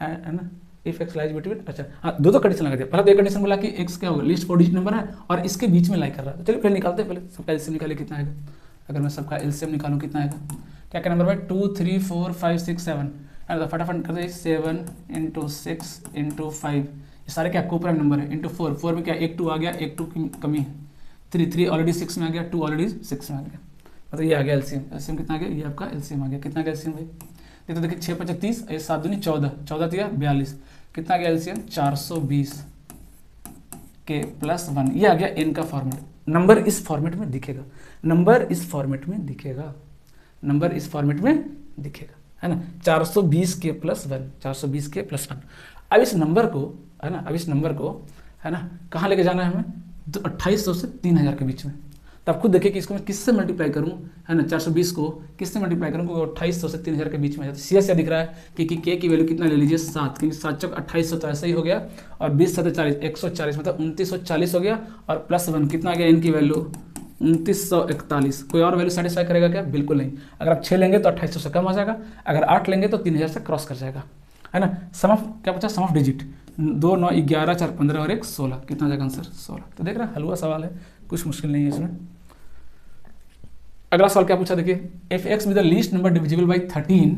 Speaker 1: है ना, इफ एक्स लाइज बिटवीन, अच्छा हाँ, दो कंडीशन लगा दिया। पहले तो एक कंडीशन बोला कि एक्स क्या होगा, लीस्ट 4 डिजिट नंबर है और इसके बीच में लाई कर रहा है। तो चलिए पहले निकालते हैं, पहले सबका एलसीएम निकालिए कितना आएगा। अगर मैं सबका एलसीएम निकालूं कितना आएगा, क्या क्या नंबर भाई, 2 3 4 5 6 7 है ना, तो फटाफट कर दे 7 × 6 × 5, ये सारे क्या कोप्राइम नंबर है, इंटू 4, 4 में क्या एक 2 आ गया, एक 2 की कमी है, 3 ऑलरेडी 6 में आ गया, 2 ऑलरेडी 6 में आ गया, मतलब ये आ गया एलसीएम। एलसीएम कितना आ गया, ये आपका एलसीएम आ गया। कितना गया एलसीएम भाई, ये तो देखिए 6 5 30, ये 7 दूनी 14, 14 दिया 42, कितना गया एलसीएम 420 के प्लस 1, ये आ गया एन का फॉर्मेट। नंबर इस फॉर्मेट में दिखेगा, नंबर इस फॉर्मेट में दिखेगा, नंबर इस फॉर्मेट में दिखेगा, है ना, 420 के प्लस 1, 420 के प्लस 1। अब इस नंबर को है ना, अब इस नंबर को है ना कहाँ लेके जाना है हमें, तो 2800 से 3000 के बीच में। तो आप खुद देखिए कि इसको मैं किससे मल्टीप्लाई करूं, है ना, 420 को किससे मल्टीप्लाई करूं, क्योंकि 2800 से 3000 के बीच में है। तो सीधा सीधा दिख रहा है कि के की वैल्यू कितना ले लीजिए 7, क्योंकि 7 चौक 2800 तो ऐसा ही हो गया, और 20 7 40 140 मतलब 2940 हो गया, और प्लस 1 कितना आ गया इनकी वैल्यू 2941। कोई और वैल्यू सेटिस्फाई करेगा क्या, बिल्कुल नहीं। अगर आप 6 लेंगे तो 2800 से कम आ जाएगा, अगर 8 लेंगे तो 3000 से क्रॉस कर जाएगा, है ना। सम ऑफ क्या पूछा, सम ऑफ डिजिट 2 9 11 4 15 और 1 16, कितना जाएगा आंसर 16। तो देख रहे हैं हलवा सवाल है, कुछ मुश्किल नहीं है इसमें। अगला सवाल क्या पूछा देखिए, if X with the least number divisible by 13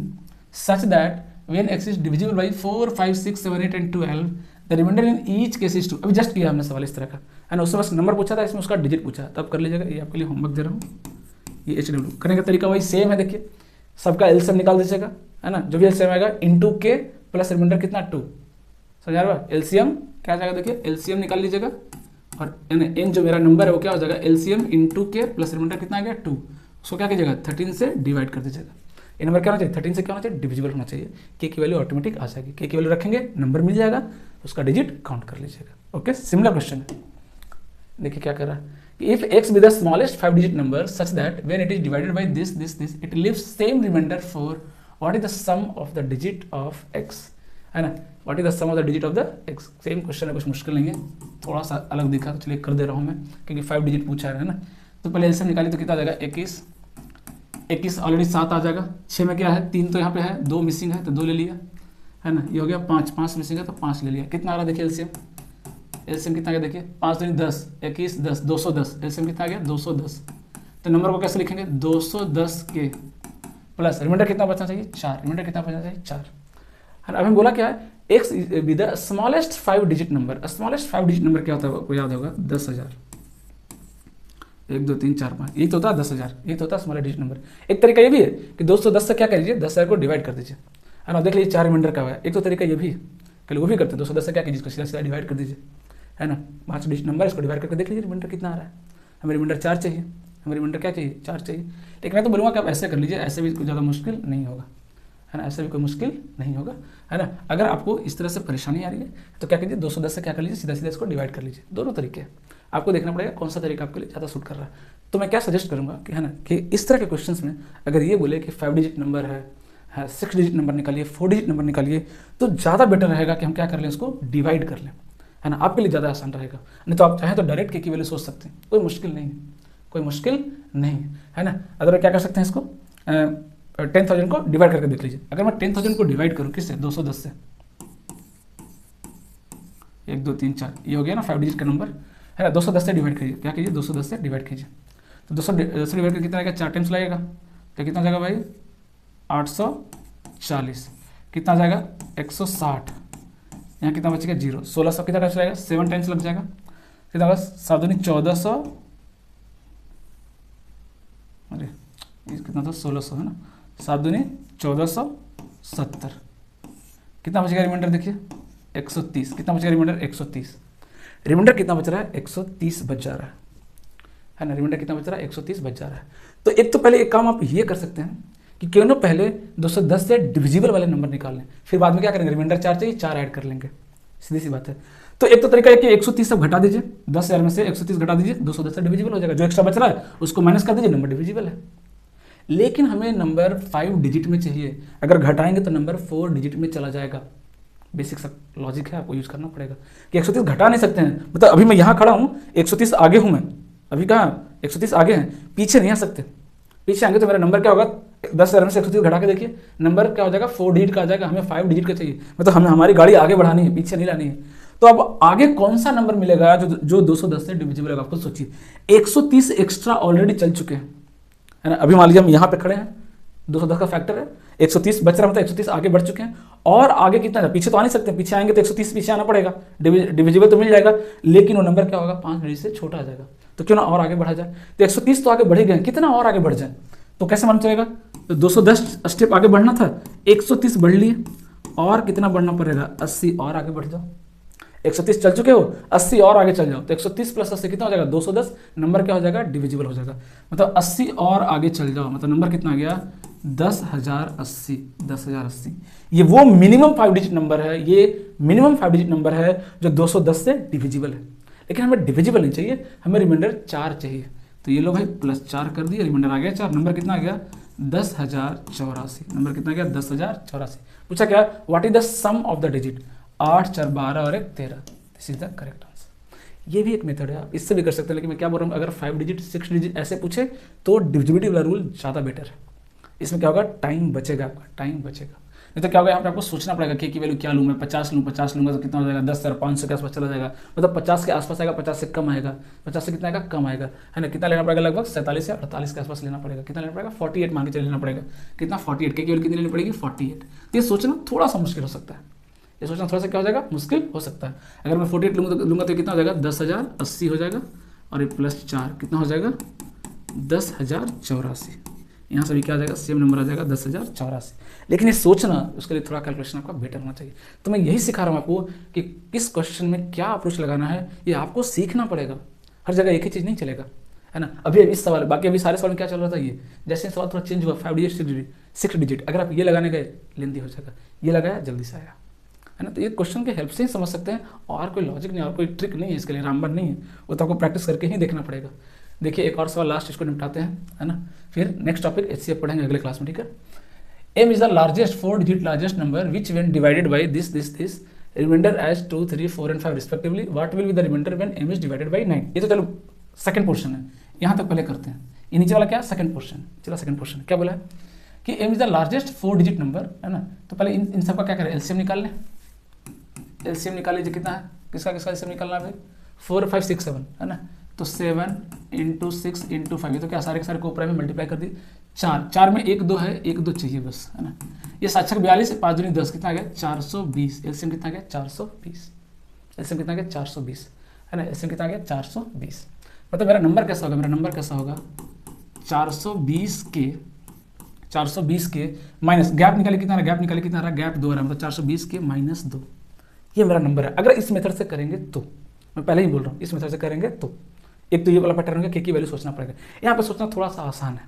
Speaker 1: such that when X is divisible by 4 5 6 7 8 and 12 the remainder in each case is 2। अभी जस्ट किया हमने सवाल इस तरह का, है ना, उससे बस नंबर पूछा था, इसमें उसका डिजिट पूछा, तब कर लीजिएगा। ये आपके लिए होमवर्क दे रहा हूँ। ये HW करने का तरीका वही सेम है, देखिए सबका एलसीएम निकाल दीजिएगा, है ना, जो भी एलसीएम आएगा इंटू के प्लस रिमाइंडर कितना 2, समझ आ रहा है। एलसीएम क्या जाएगा, देखिए एलसीएम निकाल लीजिएगा, और एन जो मेरा नंबर है वो क्या हो जाएगा, एलसीएम इंटू के प्लस रिमाइंडर कितना आ गया 2, उसको क्या कीजिएगा 13 से डिवाइड कर दीजिएगा। ये नंबर क्या होना चाहिए, 13 से क्या होना चाहिए, डिविजिबल होना चाहिए। के की वैल्यू ऑटोमेटिक आ जाएगी, के की वैल्यू रखेंगे नंबर मिल जाएगा, उसका डिजिट काउंट कर लीजिएगा। ओके, सिमिलर क्वेश्चन है, देखिए क्या कर रहा है, if X with the smallest 5 digit number such that when it is divided by this it leaves same remainder for what is the sum of the digit of X, है ना, what is the sum of the digit of the X. Same question है, कुछ मुश्किल नहीं है, थोड़ा सा अलग दिखा तो चलिए कर दे रहा हूँ मैं, क्योंकि 5 डिजिट पूछा है ना। तो पहले एलसीएम निकालिए तो कितना आ जाएगा 21 ऑलरेडी 7 आ जाएगा, 6 में क्या है 3 तो यहाँ पे है, 2 मिसिंग है तो 2 ले लिया, है ना, ये हो गया 5 मिसिंग है तो 5 ले लिया। कितना आ रहा देखिए एलसीएम, एलसीएम कितना आ गया देखिए 5 दूनी 10 21 10 210, एलसीएम कितना आ गया 210। तो नंबर को कैसे लिखेंगे 210 के प्लस रिमाइंडर कितना बचना चाहिए 4, रिमाइंडर कितना बचना चाहिए 4, है ना। अब हम बोला क्या है, x with the smallest 5 digit number, smallest 5 digit number क्या होता है आपको याद होगा 10,000, 1 2 3 4 5, यही तो होता है 10,000, यही तो होता है स्मॉलेस्ट डिजिट नंबर। एक तरीका ये भी है कि 210 से क्या कर लीजिए 10,000 को डिवाइड कर दीजिए, है ना, देख लीजिए 4 रिमाइंडर का है। एक तो तरीका ये भी है, कल वो भी करते हैं, 210 से क्या कीजिए इसको सीधा सीधा डिवाइड कर दीजिए, है ना, 5 डिजिट नंबर इसको डिवाइड करके देख लीजिए रिमाइंडर कितना आ रहा है। हमें रिमाइंडर 4 चाहिए, हमें रिमाइंडर क्या चाहिए 4 चाहिए। लेकिन मैं तो बोलूँगा कि आप ऐसे कर लीजिए, ऐसे भी कोई ज़्यादा मुश्किल नहीं होगा, है ना, ऐसे भी कोई मुश्किल नहीं होगा, है ना। अगर आपको इस तरह से परेशानी आ रही है तो क्या कीजिए 210 से क्या कर लीजिए सीधा सीधा इसको डिवाइड कर लीजिए। दोनों तरीके हैं, आपको देखना पड़ेगा कौन सा तरीका आपके लिए ज़्यादा सूट कर रहा है। तो मैं क्या सजेस्ट करूँगा कि, है ना, कि इस तरह के क्वेश्चंस में अगर ये बोले कि 5 डिजिट नंबर है 6 डिजिट नंबर निकालिए, 4 डिजिट नंबर निकालिए, तो ज़्यादा बेटर रहेगा कि हम क्या कर लें इसको डिवाइड कर लें, है ना, आपके लिए ज़्यादा आसान रहेगा। नहीं तो आप चाहें तो डायरेक्ट के की वैल्यू सोच सकते हैं, कोई मुश्किल नहीं है, कोई मुश्किल नहीं है ना। अगर क्या कर सकते हैं इसको 10,000 को डिवाइड करके देख लीजिए। अगर मैं 10,000 को डिवाइड करूँ किससे 210 से, 1 2 3 4, ये हो गया ना 5 डिजिट का नंबर, है ना। 210 से डिवाइड कीजिए, क्या कीजिए 210 से डिवाइड कीजिए, तो 210 से डिवाइड करके कितना आएगा 4 टाइम्स लगेगा, तो कितना जाएगा भाई 840, कितना जाएगा 160, यहाँ कितना बचेगा 0, 1600 कितना टाइम्स लगेगा 7 टाइम्स लग जाएगा, कितना बस 7 दूनी 1400, अरे ये कितना था 1600 है ना, 7 दूनी 1470, कितना बचेगा रिमाइंडर देखिए 130, कितना बचेगा रिमाइंडर 130, रिमाइंडर कितना बच रहा है 130 बच जा रहा है ना, रिमाइंडर कितना बच रहा है 130 बच जा रहा है। तो एक तो पहले एक काम आप ये कर सकते हैं कि क्यों ना पहले 210 से डिविजिबल वाले नंबर निकाल लें, फिर बाद में क्या करेंगे रिमाइंडर 4 चाहिए 4 ऐड कर लेंगे, सीधी सी बात है। तो एक तो तरीका है कि 130 सब घटा दीजिए, 10,000 में से 130 घटा दीजिए, 210 से डिविजिबल हो जाएगा, जो एक्स्ट्रा बच रहा है उसको माइनस कर दीजिए, नंबर डिविजिबल है। लेकिन हमें नंबर 5 डिजिट में चाहिए, अगर घटाएंगे तो नंबर 4 डिजिट में चला जाएगा। बेसिक सा लॉजिक है, आपको यूज करना पड़ेगा कि 130 घटा नहीं सकते हैं, मतलब अभी मैं यहाँ खड़ा हूँ, 130 आगे हूँ मैं, अभी कहाँ 130 आगे हैं, पीछे नहीं आ सकते। पीछे आएंगे तो मेरा नंबर क्या होगा, 10,000 में से 130 घटा के देखिए, नंबर क्या हो जाएगा, 4 डिजिट का आ जाएगा। हमें 5 डिजिट का चाहिए, मतलब हमें हमारी गाड़ी आगे बढ़ानी है, पीछे नहीं लानी है। तो अब आगे कौन सा नंबर मिलेगा जो 210 से डिविजिबल होगा, आपको सोचिए। 130 एक्स्ट्रा ऑलरेडी चल चुके हैं, है ना। अभी मान लीजिए हम यहाँ पे खड़े हैं, 210 का फैक्टर है, 130 बच रहा, मतलब 130 आगे बढ़ चुके हैं, और आगे कितना है, पीछे तो आ नहीं सकते, पीछे आएंगे तो 130 पीछे आना पड़ेगा, डिविजिबल तो मिल जाएगा, लेकिन वो नंबर क्या होगा, 5 डिजिट से छोटा आ जाएगा। तो क्यों ना और आगे बढ़ा जाए, तो 130 तो आगे बढ़ गए, कितना और आगे बढ़ जाए, तो कैसे मालूम चलेगा। तो 210 स्टेप आगे बढ़ना था, 130 बढ़ लिए, और कितना बढ़ना पड़ेगा, 80 और आगे बढ़ जाओ। 130 चल चुके हो, 80 और आगे चल जाओ, तो 130 प्लस 80 कितना हो जाएगा, 210, नंबर क्या हो जाएगा, डिविजिबल हो जाएगा। मतलब 80 और आगे चल जाओ, मतलब नंबर कितना आ गया, 10,080। 10,080 ये वो मिनिमम 5 डिजिट नंबर है, ये मिनिमम 5 डिजिट नंबर है जो 210 से डिविजिबल है। लेकिन हमें डिविजिबल नहीं चाहिए, हमें रिमाइंडर 4 चाहिए। तो ये लो भाई +4 कर दिए, रिमाइंडर आ गया 4, नंबर कितना आ गया, 10,084। नंबर कितना आ गया, 10,084। पूछा क्या, what is the sum of the digit, 8, 4, 12 और 1, 13। This is the correct answer. ये भी एक मेथड है, आप इससे भी कर सकते हैं, लेकिन मैं क्या बोल रहा हूँ, अगर 5 डिजिट 6 डिजिट ऐसे पूछे तो डिविजिबिलिटी वाला रूल ज़्यादा बेटर है। इसमें क्या होगा, टाइम बचेगा, आपका टाइम बचेगा। नहीं तो क्या होगा, यहाँ पे आपको सोचना पड़ेगा कि वैल्यू क्या लूँ मैं, 50 लूँ, 50 लूँगा तो कितना हो जाएगा, 10,500 के आसपास चला जाएगा, मतलब 50 के आसपास आएगा, 50 से कम आएगा, 50 से कितना आएगा, कम आएगा, है ना। कितना लेना पड़ेगा, लगभग 47 या 48 के आसपास लेना पड़ेगा। कितना लेना पड़ेगा, 48 मान के चले लेना पड़ेगा। कितना, 48 के वैल्यू कितनी लेनी पड़ेगी, 48। तो ये सोचना थोड़ा सा मुश्किल हो सकता है, ये सोचना थोड़ा सा क्या हो जाएगा, मुश्किल हो सकता है। अगर मैं 48 लूँगा तो कितना हो जाएगा, 10,080 हो जाएगा, और ये +4 कितना हो जाएगा, 10,084। यहाँ से भी क्या आ जाएगा, सेम नंबर आ जाएगा, 10,084। लेकिन ये सोचना, उसके लिए थोड़ा कैलकुलेशन आपका बेटर होना चाहिए। तो मैं यही सिखा रहा हूँ आपको कि किस क्वेश्चन में क्या अप्रोच लगाना है, ये आपको सीखना पड़ेगा। हर जगह एक ही चीज़ नहीं चलेगा, है ना। अभी इस सवाल, बाकी अभी सारे सवाल में क्या चल रहा था, ये जैसे सवाल थोड़ा चेंज हुआ, 5 डिजिट 6 डिजिट, अगर आप ये लगाने गए लेंदी हो जाएगा, ये लगाया जल्दी से आया, है ना। तो ये क्वेश्चन के हेल्प से ही समझ सकते हैं, और कोई लॉजिक नहीं, और कोई ट्रिक नहीं है इसके लिए, रामबाण नहीं है, वो तो आपको प्रैक्टिस करके ही देखना पड़ेगा। देखिए एक और सवाल लास्ट, इसको निपटाते हैं, है ना। फिर नेक्स्ट टॉपिक HCF पढ़ेंगे अगले क्लास में, ठीक है। M is the largest 4 digit largest number which when divided by this remainder as 2, 3, 4 and 5 respectively, what will be the remainder when M is divided by 9। ये तो चलो सेकंड पोर्शन है, यहाँ तक पहले करते हैं। ये नीचे वाला क्या, सेकंड पोर्शन। चलो सेकंड पोर्शन क्या बोला है कि M is the largest 4 digit number, है ना। तो पहले इन सब का क्या करें, LCM निकाल लें। LCM निकाल लीजिए, कितना है, किसका LCM निकालना है भाई, 4, 5, 6, 7, है ना। तो 7 × 6 × 5, ये तो क्या सारे के सारे को ऊपर में मल्टीप्लाई कर दी, 4 में 1 2 है, 1 2 चाहिए बस, है ना। ये 7 6 42, 5 दूनी 10, कितना आ गया, 420। LCM कितना आ गया, 420। LCM कितना आ गया, 420, है ना। LCM कितना आ गया, 420। मतलब मेरा नंबर कैसा होगा, मेरा नंबर कैसा होगा, 420 के माइनस, गैप निकाले कितना रहा, गैप निकाले कितना रहा, गैप 2 रहा, मतलब 420 के -2, ये मेरा नंबर है। अगर इस मेथड से करेंगे तो, मैं पहले ही बोल रहा हूँ, इस मेथड से करेंगे तो एक तो ये वाला पैटर्न होगा, की वैल्यू सोचना पड़ेगा। यहाँ पे सोचना थोड़ा सा आसान है,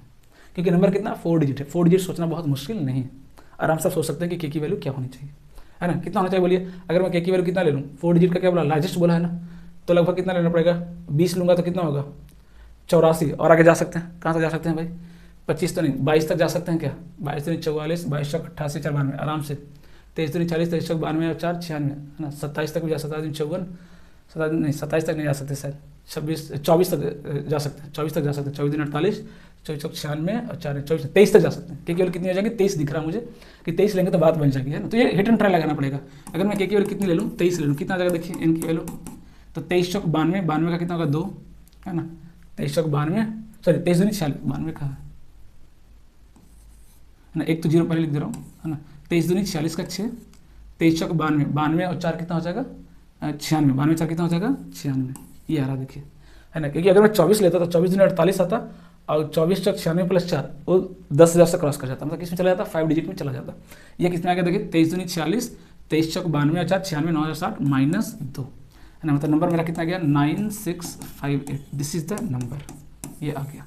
Speaker 1: क्योंकि नंबर कितना, 4 डिजिट है। 4 डिजिट सोचना बहुत मुश्किल नहीं है, आराम से सोच सकते हैं कि की वैल्यू क्या होनी चाहिए, है ना। कितना होना चाहिए बोलिए, अगर मैं की वैल्यू कितना ले लूँ, 4 डिजिट का क्या बोला, लार्जेस्ट बोला है ना, तो लगभग कितना लेना पड़ेगा, 20 लूँगा तो कितना होगा, 84। और आगे जा सकते हैं, कहाँ तक जा सकते हैं भाई, 25 तो नहीं, 22 तक जा सकते हैं क्या, 22 तो नहीं 44, 22 चौक 88, 4 92 आराम से, 23 तो नहीं 40, 23 चौक 92 और 4 96, है ना। 27 तक भी जा सकता है, 54, 27 तक नहीं जा सकते शायद, 24 तक जा सकते हैं, 24 तक जा सकते हैं, 24 दिन 48, 24 चौक 96 और 4 24, 23 तक जा सकते हैं। केवल कितनी हो जाएगी, 23 दिख रहा है मुझे कि 23 लेंगे तो बात बन जाएगी, है ना। तो ये हिट एंड ट्राई लगाना पड़ेगा। अगर मैं केवल कितनी ले लूँ, 23 ले लूँ, कितना आ जाएगा देखिए एन की वैल्यू, तो 23 चौक 92, 92 का कितना होगा 2, है ना। 23 चौक 92, सॉरी 23 दूनी 46, 92 का है ना, एक तो 0 पहले लिख दे रहा हूँ, है ना। 23 दूनी 46 का 6, 23 चौक 92, 92 और 4 कितना हो जाएगा, 96, 92 4 कितना हो जाएगा, 96, ये आ रहा देखिए, है ना। क्योंकि अगर मैं 24 लेता तो 24 दूनी 48 आता, और 24 चौक 96 + 4 वो 10,000 से क्रॉस कर जाता, मतलब किसमें चला जाता, 5 डिजिट में चला जाता। ये कितना आ गया देखिए, 23 दूनी 46, 23 चौक 92 और 4 96, 9,060 -2, है ना। मतलब नंबर मेरा कितना गया, 9658। दिस इज द नंबर, ये आ गया।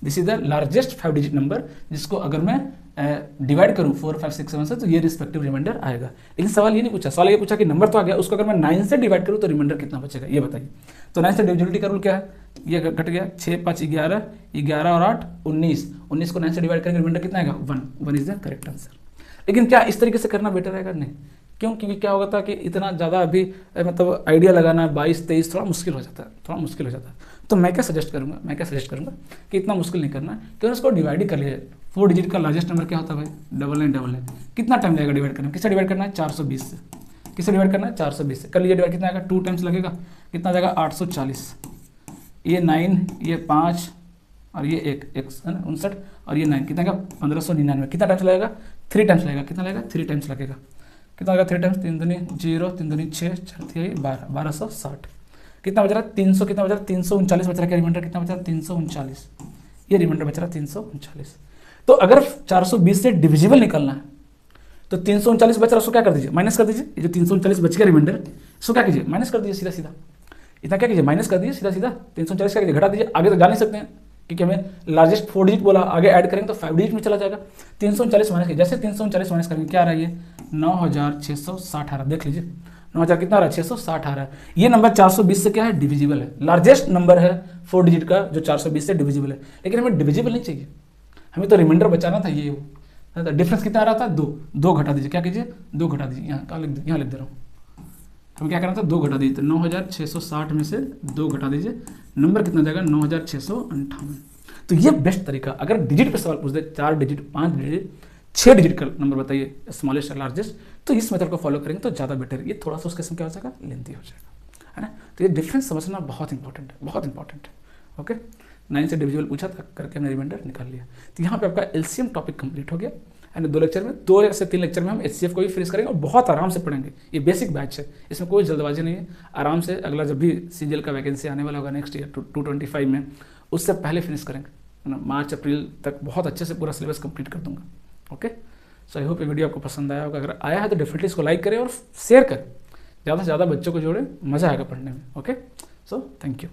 Speaker 1: This is the largest 5 digit number, जिसको अगर मैं डिवाइड करूँ 4 5 6 7 से तो ये रिस्पेक्टिव रिमाइंडर आएगा। लेकिन सवाल ये नहीं पूछा, सवाल ये पूछा कि नंबर तो आ गया, उसको अगर मैं 9 से डिवाइड करूँ तो रिमाइंडर कितना बचेगा, ये बताइए। तो 9 से डिविजिबिलिटी का रूल क्या है, ये घट गया 6 5 11, 11 और 8 19, 19 को 9 से डिवाइड करेंगे रिमाइंडर कितना आएगा 1, 1 इज द करेक्ट आंसर। लेकिन क्या इस तरीके से करना बेटर रहेगा, नहीं। क्यों, क्योंकि क्या होगा था कि इतना ज़्यादा अभी मतलब आइडिया लगाना 22 23 थोड़ा मुश्किल हो जाता है, थोड़ा मुश्किल हो जाता है। तो मैं क्या सजेस्ट करूँगा कि इतना मुश्किल नहीं करना, क्योंकि उसको डिवाइड ही कर लिए। 4 डिजिट का लार्जेस्ट नंबर क्या होता है भाई, 9999। कितना टाइम लगेगा डिवाइड करने में, किससे डिवाइड करना है 420 से, किससे डिवाइड करना है 420 से। कर लीजिए डिवाइड, कितना आएगा 2 टाइम्स लगेगा, कितना जाएगा 840, ये 9, ये 5 और ये 1 59 और ये 9, कितना आएगा 1599। कितना टाइम्स लगेगा 3 टाइम्स लगेगा, कितना लगेगा 3 टाइम्स लगेगा, कितना होगा 3 टाइम्स, 3 दूनी 0, 3 दूनी 6, 4 3 12, 1260। कितना बच रहा है 300, कितना बच रहा है 339 बच रहा है, क्या रिमाइंडर कितना बच रहा है 339, ये रिमाइंडर बच रहा है 339। तो अगर 420 से डिविजिबल निकलना है तो 339 बच रहा है, उसको क्या कर दीजिए माइनस कर दीजिए। ये जो 339 बच गया रिमाइंडर, इसको क्या कीजिए माइनस कर दीजिए सीधा सीधा, इतना क्या कीजिए माइनस कर दीजिए सीधा सीधा। 340 क्या कीजिए घटा दीजिए, आगे तो जा नहीं सकते हैं क्योंकि हमें लार्जेस्ट 4 डिजिट बोला, आगे ऐड करेंगे तो 5 डिजिट में चला जाएगा। 339 माइनस कीजिए, जैसे 339 माइनस करेंगे क्या आ रहा है, ये 9660 आ रहा है, देख लीजिए 9000 कितना आ रहा है 660 आ रहा है। ये नंबर 420 से क्या है डिविजिबल है, लार्जेस्ट नंबर है 4 डिजिट का जो 420 से डिविजिबल है। लेकिन हमें डिविजिबल नहीं चाहिए, हमें तो रिमाइंडर बचाना था। ये डिफरेंस कितना आ रहा था 2 घटा दीजिए, क्या कीजिए 2 घटा दीजिए, यहाँ लिख दे रहा हूँ। हमें क्या करना था 2 घटा दीजिए, तो 9660 में से 2 घटा दीजिए, नंबर कितना जाएगा 9658। तो ये बेस्ट तरीका, अगर डिजिट पे सवाल पूछ दे 4 डिजिट 5 डिजिट 6 डिजिट का नंबर बताइए स्मॉलेस्ट और लार्जेस्ट, तो इस मेथड को फॉलो करेंगे तो ज़्यादा बेटर। ये थोड़ा सा उसके समय क्या हो जाएगा लेंथी हो जाएगा, है ना। तो ये डिफरेंस समझना बहुत इंपॉर्टेंट है, बहुत इंपॉर्टेंट है। ओके, 9 से डिविजिबल पूछा था, करके हमने रिमाइंडर निकाल लिया। तो यहाँ पे आपका एलसीएम टॉपिक कंप्लीट हो गया एंड 2 लेक्चर में 2 से 3 लेक्चर में हम एचसीएफ को भी फिनिश करेंगे और बहुत आराम से पढ़ेंगे। ये बेसिक बैच है, इसमें कोई जल्दबाजी नहीं है, आराम से अगला जब भी सीजीएल का वैकेंसी आने वाला होगा नेक्स्ट ईयर 225 में, उससे पहले फिनिश करेंगे, है ना। मार्च अप्रैल तक बहुत अच्छे से पूरा सिलेबस कंप्लीट कर दूंगा। ओके, सो आई होप ये वीडियो आपको पसंद आया होगा। अगर आया है तो डेफिनेटली इसको लाइक करें और शेयर करें, ज़्यादा से ज़्यादा बच्चों को जोड़ें, मज़ा आएगा पढ़ने में। Okay, so thank you.